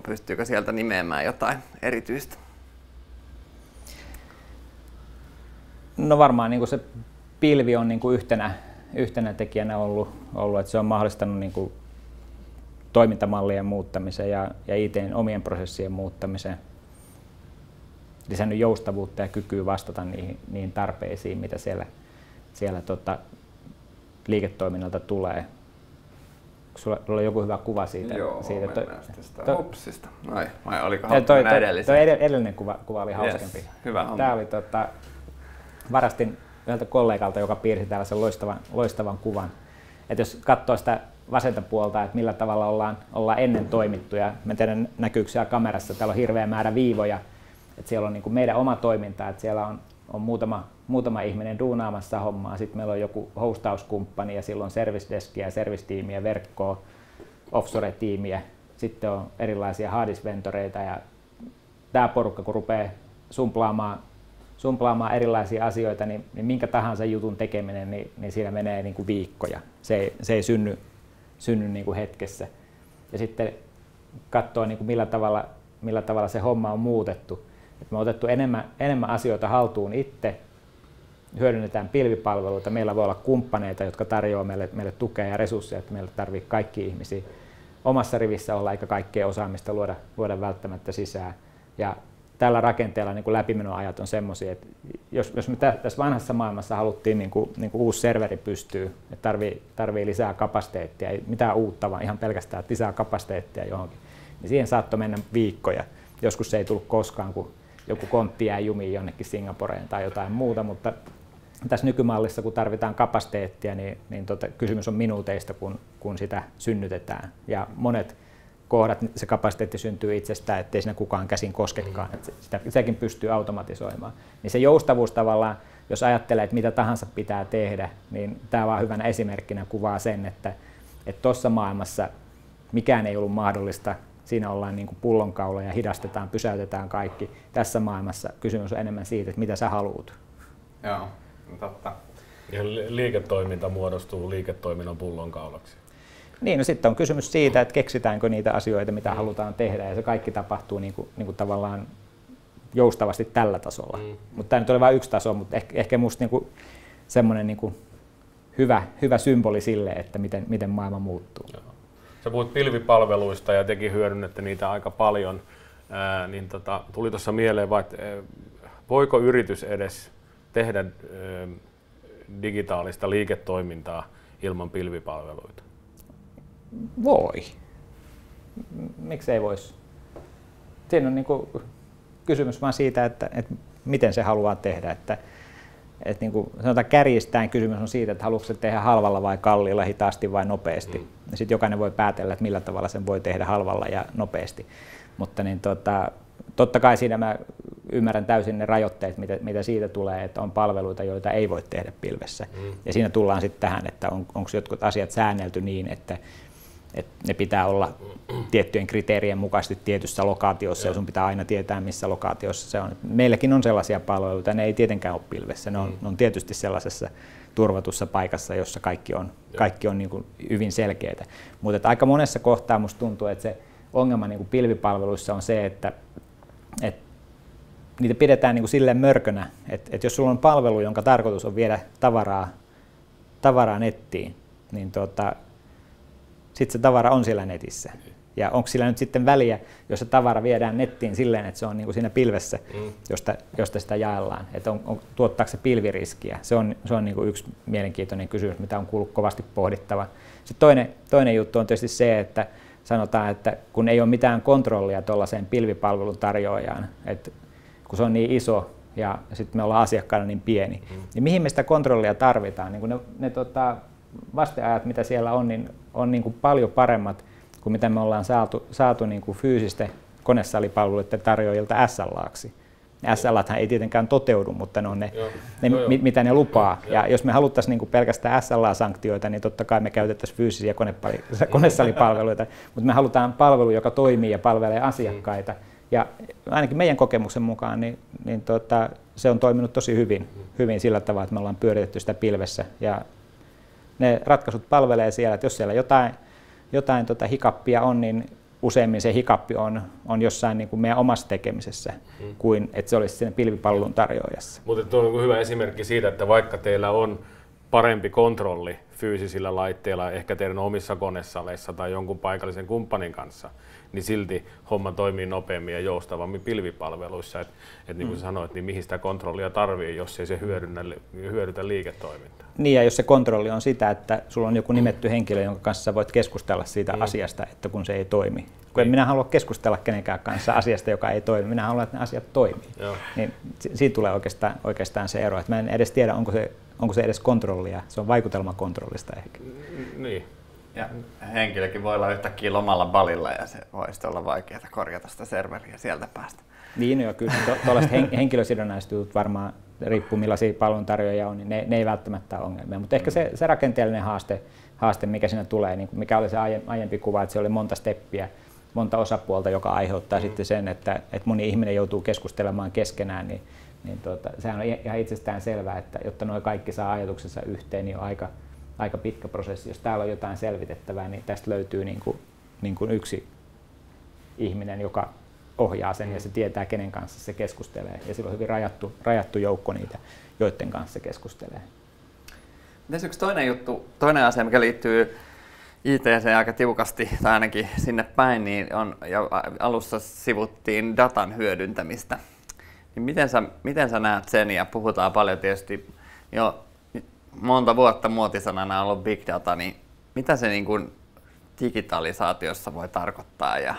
pystyykö sieltä nimeämään jotain erityistä? No varmaan niin kuin se pilvi on niin kuin yhtenä tekijänä ollut, että se on mahdollistanut niin kuin toimintamallien muuttamisen ja IT:n omien prosessien muuttamisen, lisännyt joustavuutta ja kykyä vastata niihin tarpeisiin, mitä siellä liiketoiminnallta tulee. Sulla oli joku hyvä kuva siitä. Joo, mennään sitten Hopsista. Vai olikohan edellisen? Edellinen kuva oli hauskempi. Yes, hyvä. Tämä oli, varastin yhdeltä kollegalta, joka piirsi tällaisen loistavan kuvan. Että jos katsoo sitä vasenta puolta, että millä tavalla ollaan ennen toimittu, ja mä tiedän näkyykö siellä kamerassa, täällä on hirveä määrä viivoja, että siellä on niin kuin meidän oma toiminta, että siellä on muutama ihminen duunaamassa hommaa, sitten meillä on joku hostauskumppani ja silloin service deskiä ja service-tiimiä, verkkoa, offshore-tiimiä, sitten on erilaisia harddisk-ventoreita ja tämä porukka kun rupeaa sumplaamaan erilaisia asioita, niin minkä tahansa jutun tekeminen, niin siinä menee niin kuin viikkoja. Se ei synny niin kuin hetkessä. Ja sitten katsoo niin kuin millä tavalla se homma on muutettu. Et me on otettu enemmän asioita haltuun itse, hyödynnetään pilvipalveluita, meillä voi olla kumppaneita, jotka tarjoavat meille tukea ja resursseja, että meillä tarvitsee kaikki ihmisiä omassa rivissä olla, eikä kaikkea osaamista luoda välttämättä sisään. Ja tällä rakenteella niin kuin läpimenoajat on semmoisia, että jos me tässä vanhassa maailmassa haluttiin niin kuin uusi serveri pystyy, että tarvii lisää kapasiteettia, ei mitään uutta, vaan ihan pelkästään lisää kapasiteettia johonkin, niin siihen saattoi mennä viikkoja. Joskus se ei tullut koskaan, kun joku kontti jää jumiin jonnekin Singaporeen tai jotain muuta, mutta tässä nykymallissa, kun tarvitaan kapasiteettia, niin kysymys on minuuteista, kun sitä synnytetään. Ja monet kohdat, se kapasiteetti syntyy itsestään, ettei siinä kukaan käsin koskekaan. Sitäkin pystyy automatisoimaan. Niin se joustavuus tavallaan, jos ajattelee, että mitä tahansa pitää tehdä, niin tämä vaan hyvänä esimerkkinä kuvaa sen, että tuossa maailmassa mikään ei ollut mahdollista. Siinä ollaan niin kuin pullonkaula ja hidastetaan, pysäytetään kaikki. Tässä maailmassa kysymys on enemmän siitä, että mitä sä haluat. Joo, totta. Ja liiketoiminta muodostuu liiketoiminnan pullonkaulaksi. Niin, no sitten on kysymys siitä, että keksitäänkö niitä asioita, mitä halutaan tehdä, ja se kaikki tapahtuu niin kuin tavallaan joustavasti tällä tasolla. Mutta tämä nyt oli vain yksi taso, mutta ehkä musta niin semmoinen niin hyvä symboli sille, että miten maailma muuttuu. Joo. Sä puhuit pilvipalveluista ja tekin hyödynnette niitä aika paljon, niin tuli tuossa mieleen, että voiko yritys edes tehdä digitaalista liiketoimintaa ilman pilvipalveluita? Voi. Miksi ei voisi? Siinä on niin kuin kysymys vaan siitä, että miten se haluaa tehdä. Että niin kuin sanotaan kärjistäen kysymys on siitä, että haluatko se tehdä halvalla vai kalliilla, hitaasti vai nopeasti. Ja sitten jokainen voi päätellä, että millä tavalla sen voi tehdä halvalla ja nopeasti. Mutta niin totta kai siinä mä ymmärrän täysin ne rajoitteet, mitä siitä tulee, että on palveluita, joita ei voi tehdä pilvessä. Ja siinä tullaan sitten tähän, että onko jotkut asiat säännelty niin, että ne pitää olla tiettyjen kriteerien mukaisesti tietyssä lokaatiossa, ja sun pitää aina tietää, missä lokaatiossa se on. Meilläkin on sellaisia palveluita, ne ei tietenkään ole pilvessä, ne on tietysti sellaisessa turvatussa paikassa, jossa kaikki on niin kuin hyvin selkeää. Mutta aika monessa kohtaa musta tuntuu, että se ongelma niin kuin pilvipalveluissa on se, että niitä pidetään niin kuin silleen mörkönä, että jos sulla on palvelu, jonka tarkoitus on viedä tavaraa nettiin, niin sitten se tavara on siellä netissä. Ja onko sillä nyt sitten väliä, jos se tavara viedään nettiin silleen, että se on niin kuin siinä pilvessä, josta sitä jaellaan. Että tuottaako se pilviriskiä? Se on niin kuin yksi mielenkiintoinen kysymys, mitä on kuullut kovasti pohdittava. Sitten toinen juttu on tietysti se, että sanotaan, että kun ei ole mitään kontrollia tuollaiseen pilvipalvelun tarjoajaan, että kun se on niin iso ja sitten me ollaan asiakkaana niin pieni, niin mihin me sitä kontrollia tarvitaan? Niin kuin ne vasteajat, mitä siellä on, niin on niin kuin paljon paremmat kuin mitä me ollaan saatu niin kuin fyysisten konesalipalveluiden tarjoajilta SLA:ksi. SLAthan ei tietenkään toteudu, mutta ne on mitä ne lupaa. Ja jos me haluttaisiin niin kuin pelkästään SLA-sanktioita, niin totta kai me käytettäisiin fyysisiä konesalipalveluita, mutta me halutaan palvelu, joka toimii ja palvelee asiakkaita. Ja ainakin meidän kokemuksen mukaan niin se on toiminut tosi hyvin sillä tavalla, että me ollaan pyöritetty sitä pilvessä. Ja ne ratkaisut palvelee siellä, että jos siellä jotain hikappia on, niin useimmin se hikappi on jossain niin kuin meidän omassa tekemisessä, kuin että se olisi siinä pilvipalvelun tarjoajassa. Mutta tuo on hyvä esimerkki siitä, että vaikka teillä on parempi kontrolli fyysisillä laitteilla, ehkä teidän omissa konesaleissa tai jonkun paikallisen kumppanin kanssa, niin silti homma toimii nopeammin ja joustavammin pilvipalveluissa. Et niin kuin sanoit, niin mihin sitä kontrollia tarvii, jos ei se hyödytä liiketoimintaa. Niin, ja jos se kontrolli on sitä, että sulla on joku nimetty henkilö, jonka kanssa sä voit keskustella siitä asiasta, että kun se ei toimi. Kun en minä halua keskustella kenenkään kanssa asiasta, joka ei toimi, minä haluan, että ne asiat toimii. Niin siitä tulee oikeastaan se ero, että mä en edes tiedä, onko se edes kontrollia, se on vaikutelmakontrollista ehkä. Niin. Ja henkilökin voi olla yhtäkkiä lomalla Balilla ja se voisi olla vaikeaa korjata sitä serveriä sieltä päästä. Niin, jo kyllä tuollaiset henkilösidonnaiset jutut varmaan riippuu millaisia palveluntarjoajia on, niin ne ei välttämättä ole ongelmia. Mutta ehkä se rakenteellinen haaste, mikä siinä tulee, niin mikä oli se aiempi kuva, että se oli monta steppiä, monta osapuolta, joka aiheuttaa sitten sen, että moni ihminen joutuu keskustelemaan keskenään, niin sehän on ihan itsestään selvää, että jotta nuo kaikki saa ajatuksensa yhteen, niin on aika pitkä prosessi. Jos täällä on jotain selvitettävää, niin tästä löytyy niin kuin yksi ihminen, joka ohjaa sen ja se tietää, kenen kanssa se keskustelee. Ja silloin on hyvin rajattu joukko niitä, joiden kanssa se keskustelee. Tässä yksi toinen asia, mikä liittyy IT:seen aika tiukasti, tai ainakin sinne päin, niin ja alussa sivuttiin datan hyödyntämistä. Niin miten sä näet sen, ja puhutaan paljon tietysti jo monta vuotta muotisanana on ollut big data, niin mitä se niin kuin digitalisaatiossa voi tarkoittaa ja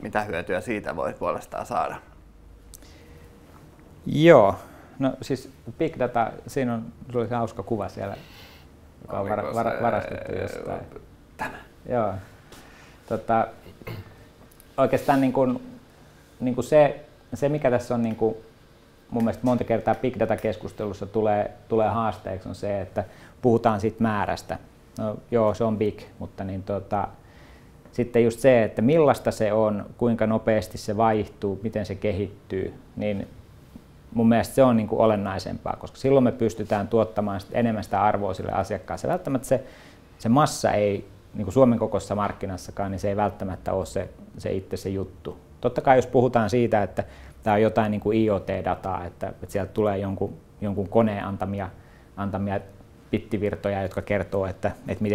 mitä hyötyä siitä voi puolestaan saada? Joo, no siis big data, siinä oli se hauska kuva siellä, joka on varastettu jostain. Tämä. Joo. Oikeastaan niin kuin se, mikä tässä on niin kuin mun mielestä monta kertaa big data-keskustelussa tulee haasteeksi, on se, että puhutaan siitä määrästä. No, joo, se on big, mutta sitten just se, että millaista se on, kuinka nopeasti se vaihtuu, miten se kehittyy, niin mun mielestä se on niin kuin olennaisempaa, koska silloin me pystytään tuottamaan enemmän sitä arvoa sille asiakkaalle. Välttämättä se massa ei niin kuin Suomen kokoisessa markkinassakaan, niin se ei välttämättä ole se itse se juttu. Totta kai jos puhutaan siitä, että tämä on jotain niin kuin IoT-dataa, että sieltä tulee jonkun koneen antamia bittivirtoja, jotka kertoo, että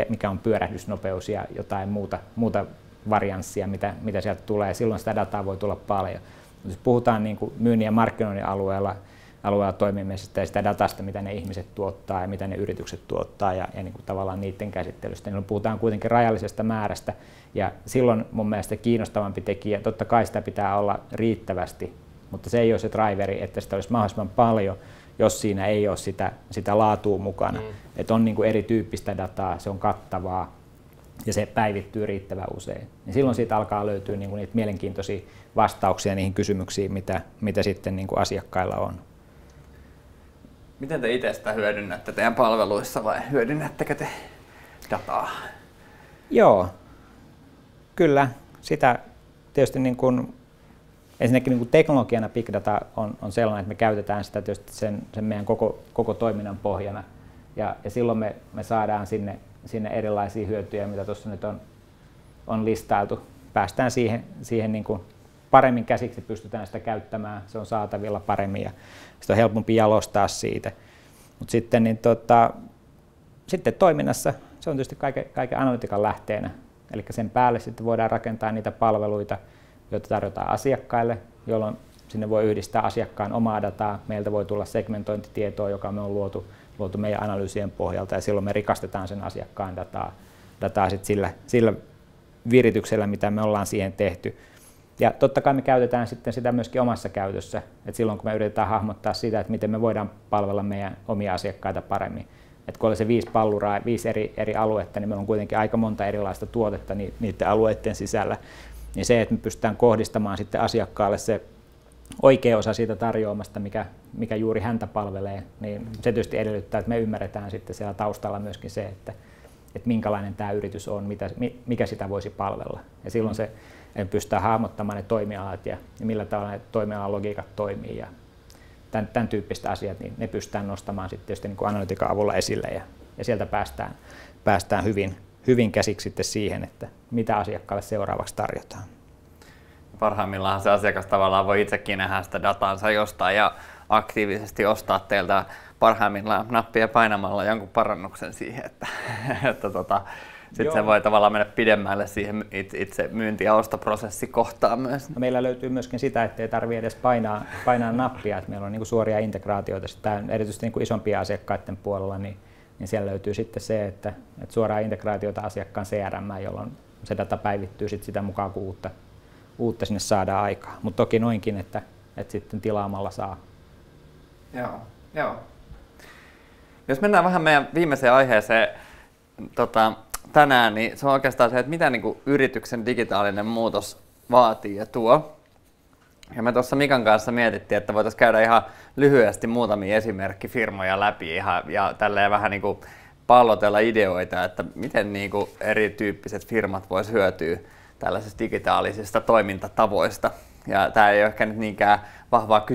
mikä on pyörähdysnopeus ja jotain muuta varianssia, mitä sieltä tulee. Silloin sitä dataa voi tulla paljon. Mutta jos puhutaan niin kuin myynnin ja markkinoinnin alueella toimimisesta ja sitä datasta, mitä ne ihmiset tuottaa ja mitä ne yritykset tuottaa ja niin kuin tavallaan niiden käsittelystä, niin puhutaan kuitenkin rajallisesta määrästä. Ja silloin mun mielestä kiinnostavampi tekijä, totta kai sitä pitää olla riittävästi, mutta se ei ole se driveri, että sitä olisi mahdollisimman paljon, jos siinä ei ole sitä laatua mukana. Että on niin kuin erityyppistä dataa, se on kattavaa ja se päivittyy riittävän usein. Ja silloin siitä alkaa löytyä niin kuin niitä mielenkiintoisia vastauksia niihin kysymyksiin, mitä sitten niin kuin asiakkailla on. Miten te itse sitä hyödynnätte teidän palveluissa vai hyödynnättekö te dataa? Joo, kyllä. Sitä tietysti niin kuin, ensinnäkin niin kuin teknologiana big data on sellainen, että me käytetään sitä tietysti sen meidän koko toiminnan pohjana. Ja silloin me saadaan sinne erilaisia hyötyjä, mitä tuossa nyt on listailtu. Päästään siihen niin kuin paremmin käsiksi, pystytään sitä käyttämään, se on saatavilla paremmin ja sitä on helpompi jalostaa siitä. Mutta sitten, sitten toiminnassa se on tietysti kaiken analytiikan lähteenä. Eli sen päälle sitten voidaan rakentaa niitä palveluita, joita tarjotaan asiakkaille, jolloin sinne voi yhdistää asiakkaan omaa dataa. Meiltä voi tulla segmentointitietoa, joka me on luotu meidän analyysien pohjalta, ja silloin me rikastetaan sen asiakkaan dataa sitten sillä virityksellä, mitä me ollaan siihen tehty. Ja totta kai me käytetään sitten sitä myöskin omassa käytössä, että silloin kun me yritetään hahmottaa sitä, että miten me voidaan palvella meidän omia asiakkaita paremmin. Että kun oli se 5 palluraa, 5 eri aluetta, niin meillä on kuitenkin aika monta erilaista tuotetta niiden alueiden sisällä. Niin se, että me pystytään kohdistamaan sitten asiakkaalle se oikea osa siitä tarjoamasta, mikä juuri häntä palvelee, niin se tietysti edellyttää, että me ymmärretään sitten siellä taustalla myöskin se, että minkälainen tämä yritys on, mikä sitä voisi palvella. Ja silloin se pystytään hahmottamaan ne toimialat ja millä tavalla ne toimialan logiikat toimii. Ja tämän tyyppistä asiat, niin ne pystytään nostamaan sitten tietysti niin kuin analytiikan avulla esille ja sieltä päästään hyvin käsiksi sitten siihen, että mitä asiakkaalle seuraavaksi tarjotaan. Parhaimmillaan se asiakas tavallaan voi itsekin nähdä sitä datansa jostain ja aktiivisesti ostaa teiltä parhaimmillaan nappia painamalla jonkun parannuksen siihen, että sitten se voi tavallaan mennä pidemmälle siihen itse myynti- ja ostoprosessikohtaan myös. No, meillä löytyy myöskin sitä, että ei tarvitse edes painaa nappia, että meillä on niin kuin suoria integraatioita. Tämä erityisesti niin kuin isompien asiakkaiden puolella, niin siellä löytyy sitten se, että suoraan integraatiota asiakkaan CRM, jolloin se data päivittyy sitä mukaan, kun uutta sinne saadaan aikaa. Mutta toki noinkin, että sitten tilaamalla saa. Joo. Jos mennään vähän meidän viimeiseen aiheeseen tänään, niin se on oikeastaan se, että mitä niin kuin yrityksen digitaalinen muutos vaatii ja tuo. Ja me tuossa Mikan kanssa mietittiin, että voitaisiin käydä ihan lyhyesti muutamia esimerkkifirmoja läpi ja tälleen vähän niin kuin pallotella ideoita, että miten niin kuin erityyppiset firmat vois hyötyä tällaisista digitaalisista toimintatavoista. Ja tämä ei ole ehkä nyt niinkään vahvaa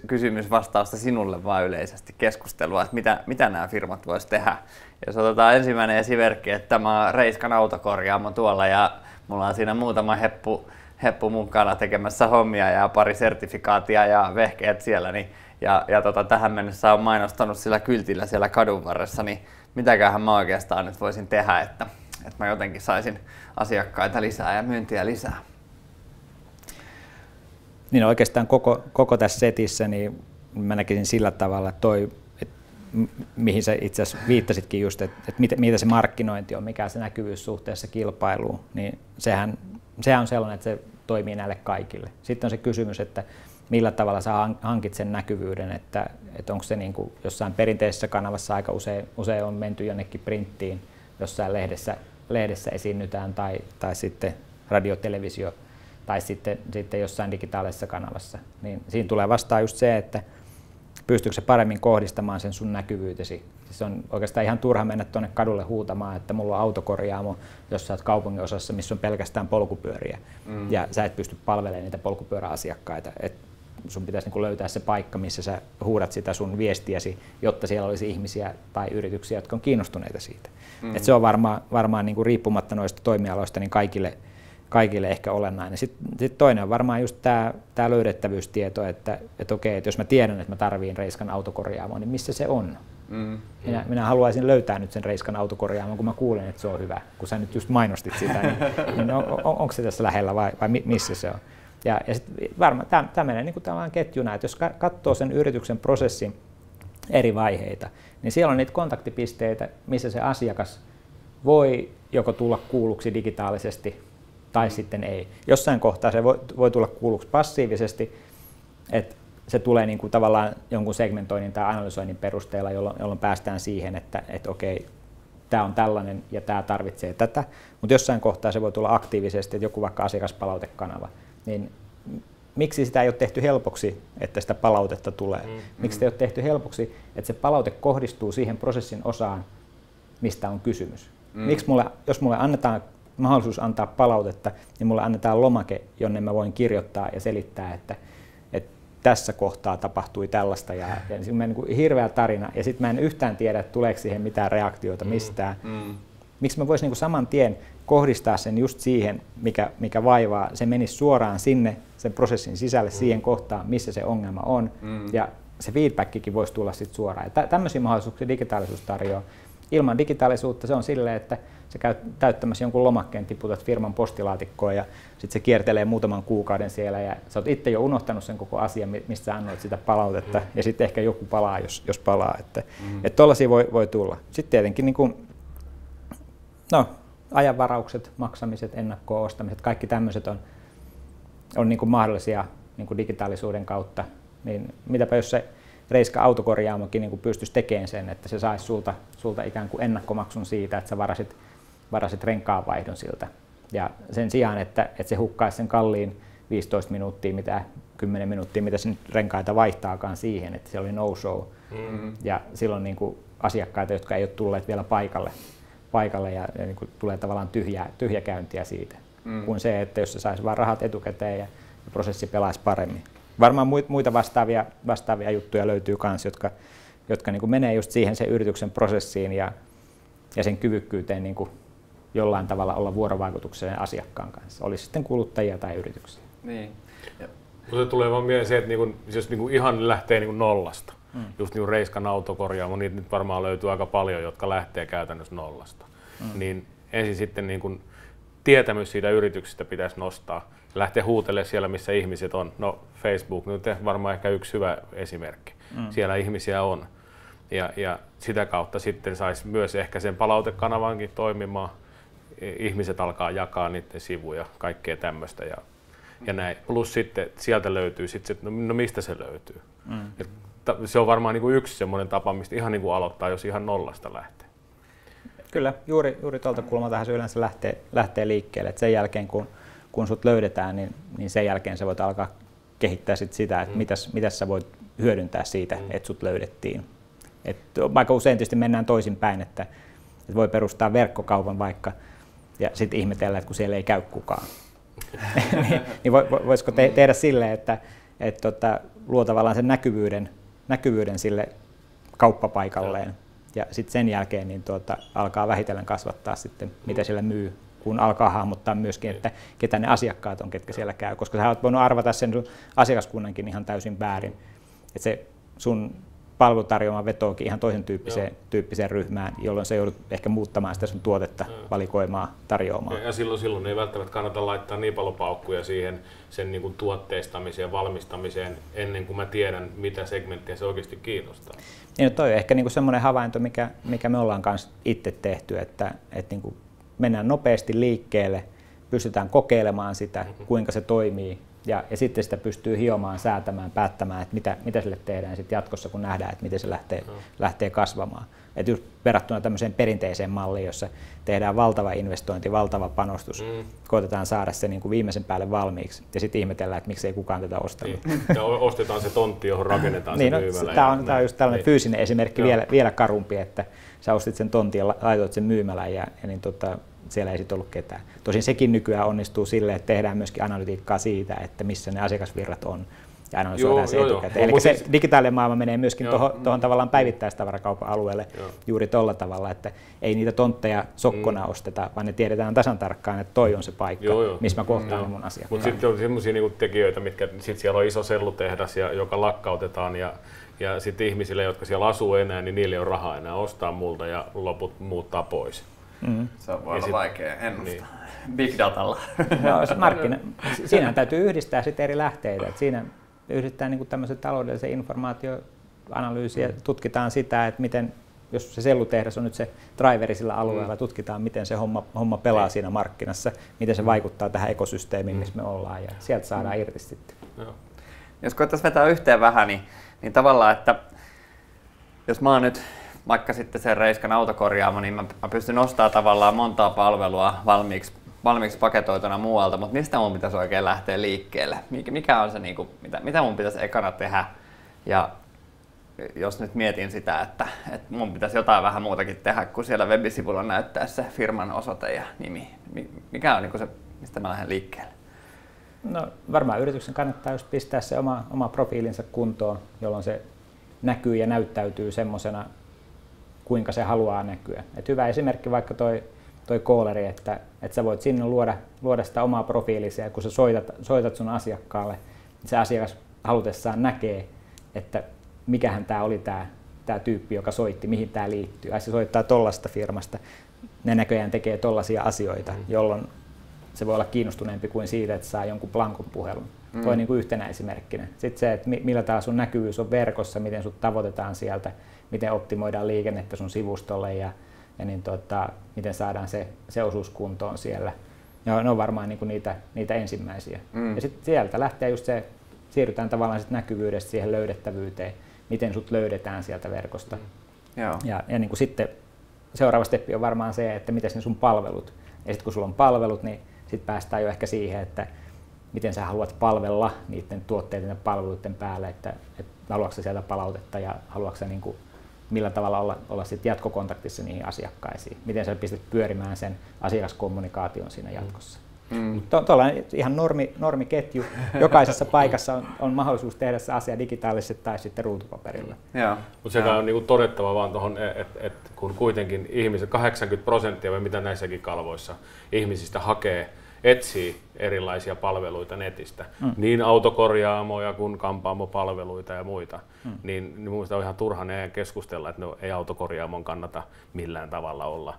kysymysvastausta sinulle, vaan yleisesti keskustelua, että mitä nämä firmat voisivat tehdä. Jos otetaan ensimmäinen esimerkki, että tämä on Reiskan autokorjaamo tuolla ja mulla on siinä muutama heppu mukana tekemässä hommia ja pari sertifikaatia ja vehkeet siellä. Ja tähän mennessä on mainostanut sillä kyltillä siellä kadun varressa, niin mitäköhän mä oikeastaan nyt voisin tehdä, että mä jotenkin saisin asiakkaita lisää ja myyntiä lisää. Niin oikeastaan koko tässä setissä niin mä näkisin sillä tavalla, että mihin sä itse asiassa viittasitkin just, että mitä se markkinointi on, mikä se näkyvyys suhteessa kilpailuun, niin sehän on sellainen, että se toimii näille kaikille. Sitten on se kysymys, että millä tavalla sä hankit sen näkyvyyden, että onko se niin kuin jossain perinteisessä kanavassa aika usein on menty jonnekin printtiin, jossain lehdessä esiinnytään tai sitten radio, televisio tai sitten jossain digitaalisessa kanavassa. Niin siinä tulee vastaan just se, että pystyykö se paremmin kohdistamaan sen sun näkyvyytesi. Se on oikeastaan ihan turha mennä tuonne kadulle huutamaan, että mulla on autokorjaamo, jos sä oot kaupungin osassa, missä on pelkästään polkupyöriä. Ja sä et pysty palvelemaan niitä polkupyöräasiakkaita. sun pitäisi niin kuin löytää se paikka, missä sä huudat sitä sun viestiäsi, jotta siellä olisi ihmisiä tai yrityksiä, jotka on kiinnostuneita siitä. Et se on varmaan niin kuin riippumatta noista toimialoista niin kaikille ehkä olennainen. Sitten toinen on varmaan just tämä löydettävyystieto, että okei, että jos mä tiedän, että mä tarviin Reiskan autokorjaamoa, niin missä se on? Minä haluaisin löytää nyt sen Reiskan autokorjaamon, kun mä kuulen, että se on hyvä. Kun sä nyt just mainostit sitä, niin onko se tässä lähellä vai missä se on? Ja sitten varmaan tämä menee niin kuin tavallaan ketjuna, että jos katsoo sen yrityksen prosessin eri vaiheita, niin siellä on niitä kontaktipisteitä, missä se asiakas voi joko tulla kuulluksi digitaalisesti tai sitten ei. Jossain kohtaa se voi tulla kuulluksi passiivisesti, että se tulee niin kuin tavallaan jonkun segmentoinnin tai analysoinnin perusteella, jolloin päästään siihen, että okei, tämä on tällainen ja tämä tarvitsee tätä, mutta jossain kohtaa se voi tulla aktiivisesti, että joku vaikka asiakaspalautekanava, niin miksi sitä ei ole tehty helpoksi, että sitä palautetta tulee? Miksi sitä ei ole tehty helpoksi, että se palaute kohdistuu siihen prosessin osaan, mistä on kysymys? Miksi jos mulle annetaan mahdollisuus antaa palautetta, niin mulle annetaan lomake, jonne mä voin kirjoittaa ja selittää, että tässä kohtaa tapahtui tällaista ja niin niin kuin hirveä tarina ja sitten mä en yhtään tiedä, että tuleeko siihen mitään reaktioita mistään. Miksi mä voisin niin kuin saman tien kohdistaa sen just siihen, mikä vaivaa, se menisi suoraan sinne sen prosessin sisälle siihen kohtaan, missä se ongelma on ja se feedbackikin voisi tulla sitten suoraan. Ja tämmöisiä mahdollisuuksia digitaalisuus tarjoaa. Ilman digitaalisuutta se on silleen, että sä käyt täyttämässä jonkun lomakkeen, tiputat firman postilaatikkoon ja sitten se kiertelee muutaman kuukauden siellä ja sä oot itse jo unohtanut sen koko asian, mistä sä annoit sitä palautetta ja sitten ehkä joku palaa, jos palaa. Että tollaisia voi tulla. Sitten tietenkin niin kuin, ajanvaraukset, maksamiset, ennakkoon ostamiset, kaikki tämmöiset on niin kuin mahdollisia niin kuin digitaalisuuden kautta. Niin mitäpä jos se Reiska autokorjaamokin niin kuin pystyisi tekemään sen, että se saisi sulta ikään kuin ennakkomaksun siitä, että sä varasit renkaanvaihdon siltä. Ja sen sijaan, että se hukkaisi sen kalliin 15 minuuttia, 10 minuuttia, mitä se nyt renkaita vaihtaakaan siihen, että se oli no show. Ja silloin niin kuin asiakkaita, jotka ei ole tulleet vielä paikalle ja niin kuin tulee tavallaan tyhjäkäyntiä siitä. Kuin se, että jos se saisi vaan rahat etukäteen ja prosessi pelaisi paremmin. Varmaan muita vastaavia juttuja löytyy myös, jotka niin kuin menee just siihen sen yrityksen prosessiin ja sen kyvykkyyteen niin kuin jollain tavalla olla vuorovaikutukseen asiakkaan kanssa, olisi sitten kuluttajia tai yrityksiä. Niin. Se tulee vaan mieleen se, että jos ihan lähtee nollasta, just niin Reiskan autokorjaamo, niitä nyt varmaan löytyy aika paljon, jotka lähtee käytännössä nollasta. Niin ensin sitten niin tietämys siitä yrityksestä pitäisi nostaa. Lähteä huutelemaan siellä, missä ihmiset on. No Facebook nyt on varmaan ehkä yksi hyvä esimerkki. Siellä ihmisiä on. Ja sitä kautta sitten saisi myös ehkä sen palautekanavankin toimimaan. Ihmiset alkaa jakaa niiden sivuja, kaikkea tämmöistä ja näin. Plus sitten sieltä löytyy sitten, no mistä se löytyy. Se on varmaan niin kuin yksi semmoinen tapa, mistä ihan niin kuin aloittaa, jos ihan nollasta lähtee. Kyllä, juuri tuolta kulmaltahan se yleensä lähtee liikkeelle. Et sen jälkeen kun sut löydetään, niin sen jälkeen sä voit alkaa kehittää sitä, että mitäs sä voit hyödyntää siitä, että sut löydettiin. Et aika usein tietysti mennään toisinpäin, että voi perustaa verkkokaupan vaikka ja sitten ihmetellä, että kun siellä ei käy kukaan. niin voisiko tehdä silleen, että luo tavallaan sen näkyvyyden sille kauppapaikalleen ja sitten sen jälkeen niin alkaa vähitellen kasvattaa sitten, mitä siellä myy, kun alkaa hahmottaa myöskin, että ketä ne asiakkaat on, ketkä siellä käy, koska sä oot voinut arvata sen sun asiakaskunnankin ihan täysin väärin, että se sun palvelutarjoama vetookin ihan toisen tyyppiseen ryhmään, jolloin se joudut ehkä muuttamaan sitä sun tuotetta, valikoimaa, tarjoamaan. Ja silloin ei välttämättä kannata laittaa niin paljon paukkuja siihen sen niin kuin tuotteistamiseen ja valmistamiseen ennen kuin mä tiedän, mitä segmenttiä se oikeasti kiinnostaa. Niin, no toi on ehkä niin kuin semmoinen havainto, mikä me ollaan kanssa itse tehty, että niin kuin mennään nopeasti liikkeelle, pystytään kokeilemaan sitä, kuinka se toimii. Ja sitten sitä pystyy hiomaan, säätämään, päättämään, että mitä sille tehdään sit jatkossa, kun nähdään, että miten se lähtee kasvamaan. Et just verrattuna tämmöiseen perinteiseen malliin, jossa tehdään valtava investointi, valtava panostus, koitetaan saada se niin kuin viimeisen päälle valmiiksi ja sitten ihmetellään, että miksi ei kukaan tätä ostanut. Niin. Ja ostetaan se tontti, johon rakennetaan se myymälä. Tämä on just tällainen fyysinen esimerkki vielä karumpi, että sä ostit sen tontin ja laitoit sen myymälän ja niin siellä ei sitten ollut ketään. Tosin sekin nykyään onnistuu silleen, että tehdään myöskin analytiikkaa siitä, että missä ne asiakasvirrat on. ja analysoidaan se etukäteen. Eli se digitaalinen maailma menee myöskin tuohon tavallaan päivittäistavarakaupan alueelle juuri tuolla tavalla, että ei niitä tontteja sokkona osteta, vaan ne tiedetään tasan tarkkaan, että toi on se paikka, missä mä kohtaan mun asiakkaan. Mutta sitten on sellaisia niinku tekijöitä, mitkä sit siellä on iso sellutehdas, joka lakkautetaan ja sitten ihmisille, jotka siellä asuu enää, niin niille ei ole rahaa enää ostaa multa ja loput muuttaa pois. Se voi olla vaikea ennustaa. Niin. Big datalla. No, siinä täytyy yhdistää sitten eri lähteitä. Et siinä yhdistetään niinku tämmöisen taloudellisen informaatioanalyysiä ja tutkitaan sitä, että miten, jos se sellutehdas on nyt se driveri sillä alueella, tutkitaan miten se homma pelaa siinä markkinassa, miten se vaikuttaa tähän ekosysteemiin, missä me ollaan ja sieltä saadaan irti sitten. Jos koettaisiin vetää yhteen vähän, niin tavallaan, että jos mä oon nyt vaikka sitten sen Reiskan autokorjaamo, niin mä pystyn ostamaan tavallaan montaa palvelua valmiiksi paketoituna muualta, mutta mistä mun pitäisi oikein lähteä liikkeelle? Mikä on se, mitä mun pitäisi ekana tehdä? Ja jos nyt mietin sitä, että mun pitäisi jotain vähän muutakin tehdä, kuin siellä web-sivulla näyttää se firman osoite ja nimi. Mikä on se, mistä mä lähden liikkeelle? No varmaan yrityksen kannattaa just pistää se oma profiilinsa kuntoon, jolloin se näkyy ja näyttäytyy semmosena, kuinka se haluaa näkyä. Et hyvä esimerkki vaikka toi calleri, että sä voit sinne luoda sitä omaa profiilisi ja kun sä soitat sun asiakkaalle, niin se asiakas halutessaan näkee, että mikähän tää oli tää tyyppi, joka soitti, mihin tää liittyy. Se soittaa tollaista firmasta, ne näköjään tekee tollaisia asioita, jolloin se voi olla kiinnostuneempi kuin siitä, että saa jonkun blankon puhelun. Toi niin kuin yhtenä esimerkkinä. Sitten se, että millä tavalla sun näkyvyys on verkossa, miten sut tavoitetaan sieltä, miten optimoidaan liikennettä sun sivustolle ja niin miten saadaan se osuus kuntoon siellä. Ja ne on varmaan niin kuin niitä ensimmäisiä. Ja sitten sieltä lähtee just se, siirrytään tavallaan sit näkyvyydestä siihen löydettävyyteen, miten sut löydetään sieltä verkosta. Ja niin kuin sitten seuraava steppi on varmaan se, että miten ne sun palvelut. Ja sitten kun sulla on palvelut, niin sitten päästään jo ehkä siihen, että miten sä haluat palvella niiden tuotteiden ja palveluiden päälle, että haluatko sä sieltä palautetta ja haluatko sä niin kuin, millä tavalla olla sit jatkokontaktissa niihin asiakkaisiin, miten sä pistät pyörimään sen asiakaskommunikaation siinä jatkossa. Tuollainen ihan normiketju. Jokaisessa paikassa on mahdollisuus tehdä se asia digitaalisesti tai sitten ruutupaperilla. Mutta sekä on niinku todettava vaan tuohon, että kun kuitenkin ihmiset, 80% vai mitä näissäkin kalvoissa ihmisistä etsii erilaisia palveluita netistä, niin autokorjaamoja kuin kampaamopalveluita ja muita, niin minusta on ihan turha keskustella, että ei autokorjaamon kannata millään tavalla olla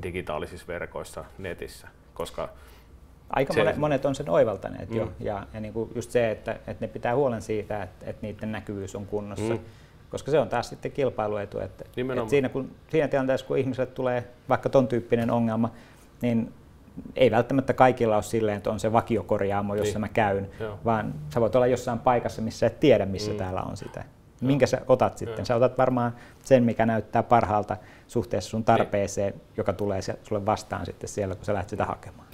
digitaalisissa verkoissa netissä, koska aika monet on sen oivaltaneet jo, ja niin kuin just se, että ne pitää huolen siitä, että niiden näkyvyys on kunnossa, koska se on taas sitten kilpailuetu. Että siinä tilanteessa, kun ihmiselle tulee vaikka ton tyyppinen ongelma, niin ei välttämättä kaikilla ole silleen, että on se vakiokorjaamo, jossa mä käyn, vaan sä voit olla jossain paikassa, missä et tiedä, missä täällä on sitä. Minkä sä otat sitten? Sä otat varmaan sen, mikä näyttää parhaalta suhteessa sun tarpeeseen, joka tulee sulle vastaan sitten siellä, kun sä lähdet sitä hakemaan.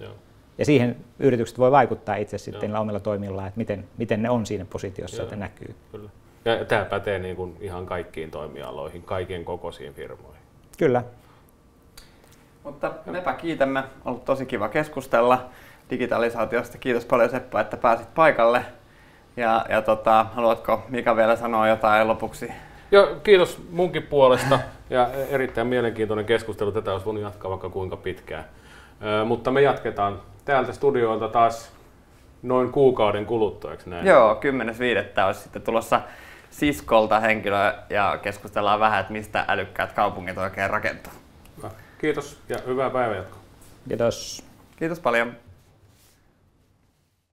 Ja siihen yritykset voi vaikuttaa itse sitten omilla toimillaan, että miten ne on siinä positiossa, että näkyy. Kyllä. Ja tämä pätee niin kuin ihan kaikkiin toimialoihin, kaiken kokoisiin firmoihin. Kyllä. Mutta mepä kiitämme. On ollut tosi kiva keskustella digitalisaatiosta. Kiitos paljon Seppo, että pääsit paikalle. Ja haluatko Mika vielä sanoa jotain lopuksi? Joo, kiitos munkin puolesta ja erittäin mielenkiintoinen keskustelu. Tätä olisi voinut jatkaa vaikka kuinka pitkään. Mutta me jatketaan täältä studioilta taas noin kuukauden kuluttua, eikö näin? Joo, 10.5. olisi sitten tulossa Siskolta henkilö ja keskustellaan vähän, että mistä älykkäät kaupungit oikein rakentuu. Kiitos ja hyvää päivänjatkoa. Kiitos. Kiitos paljon.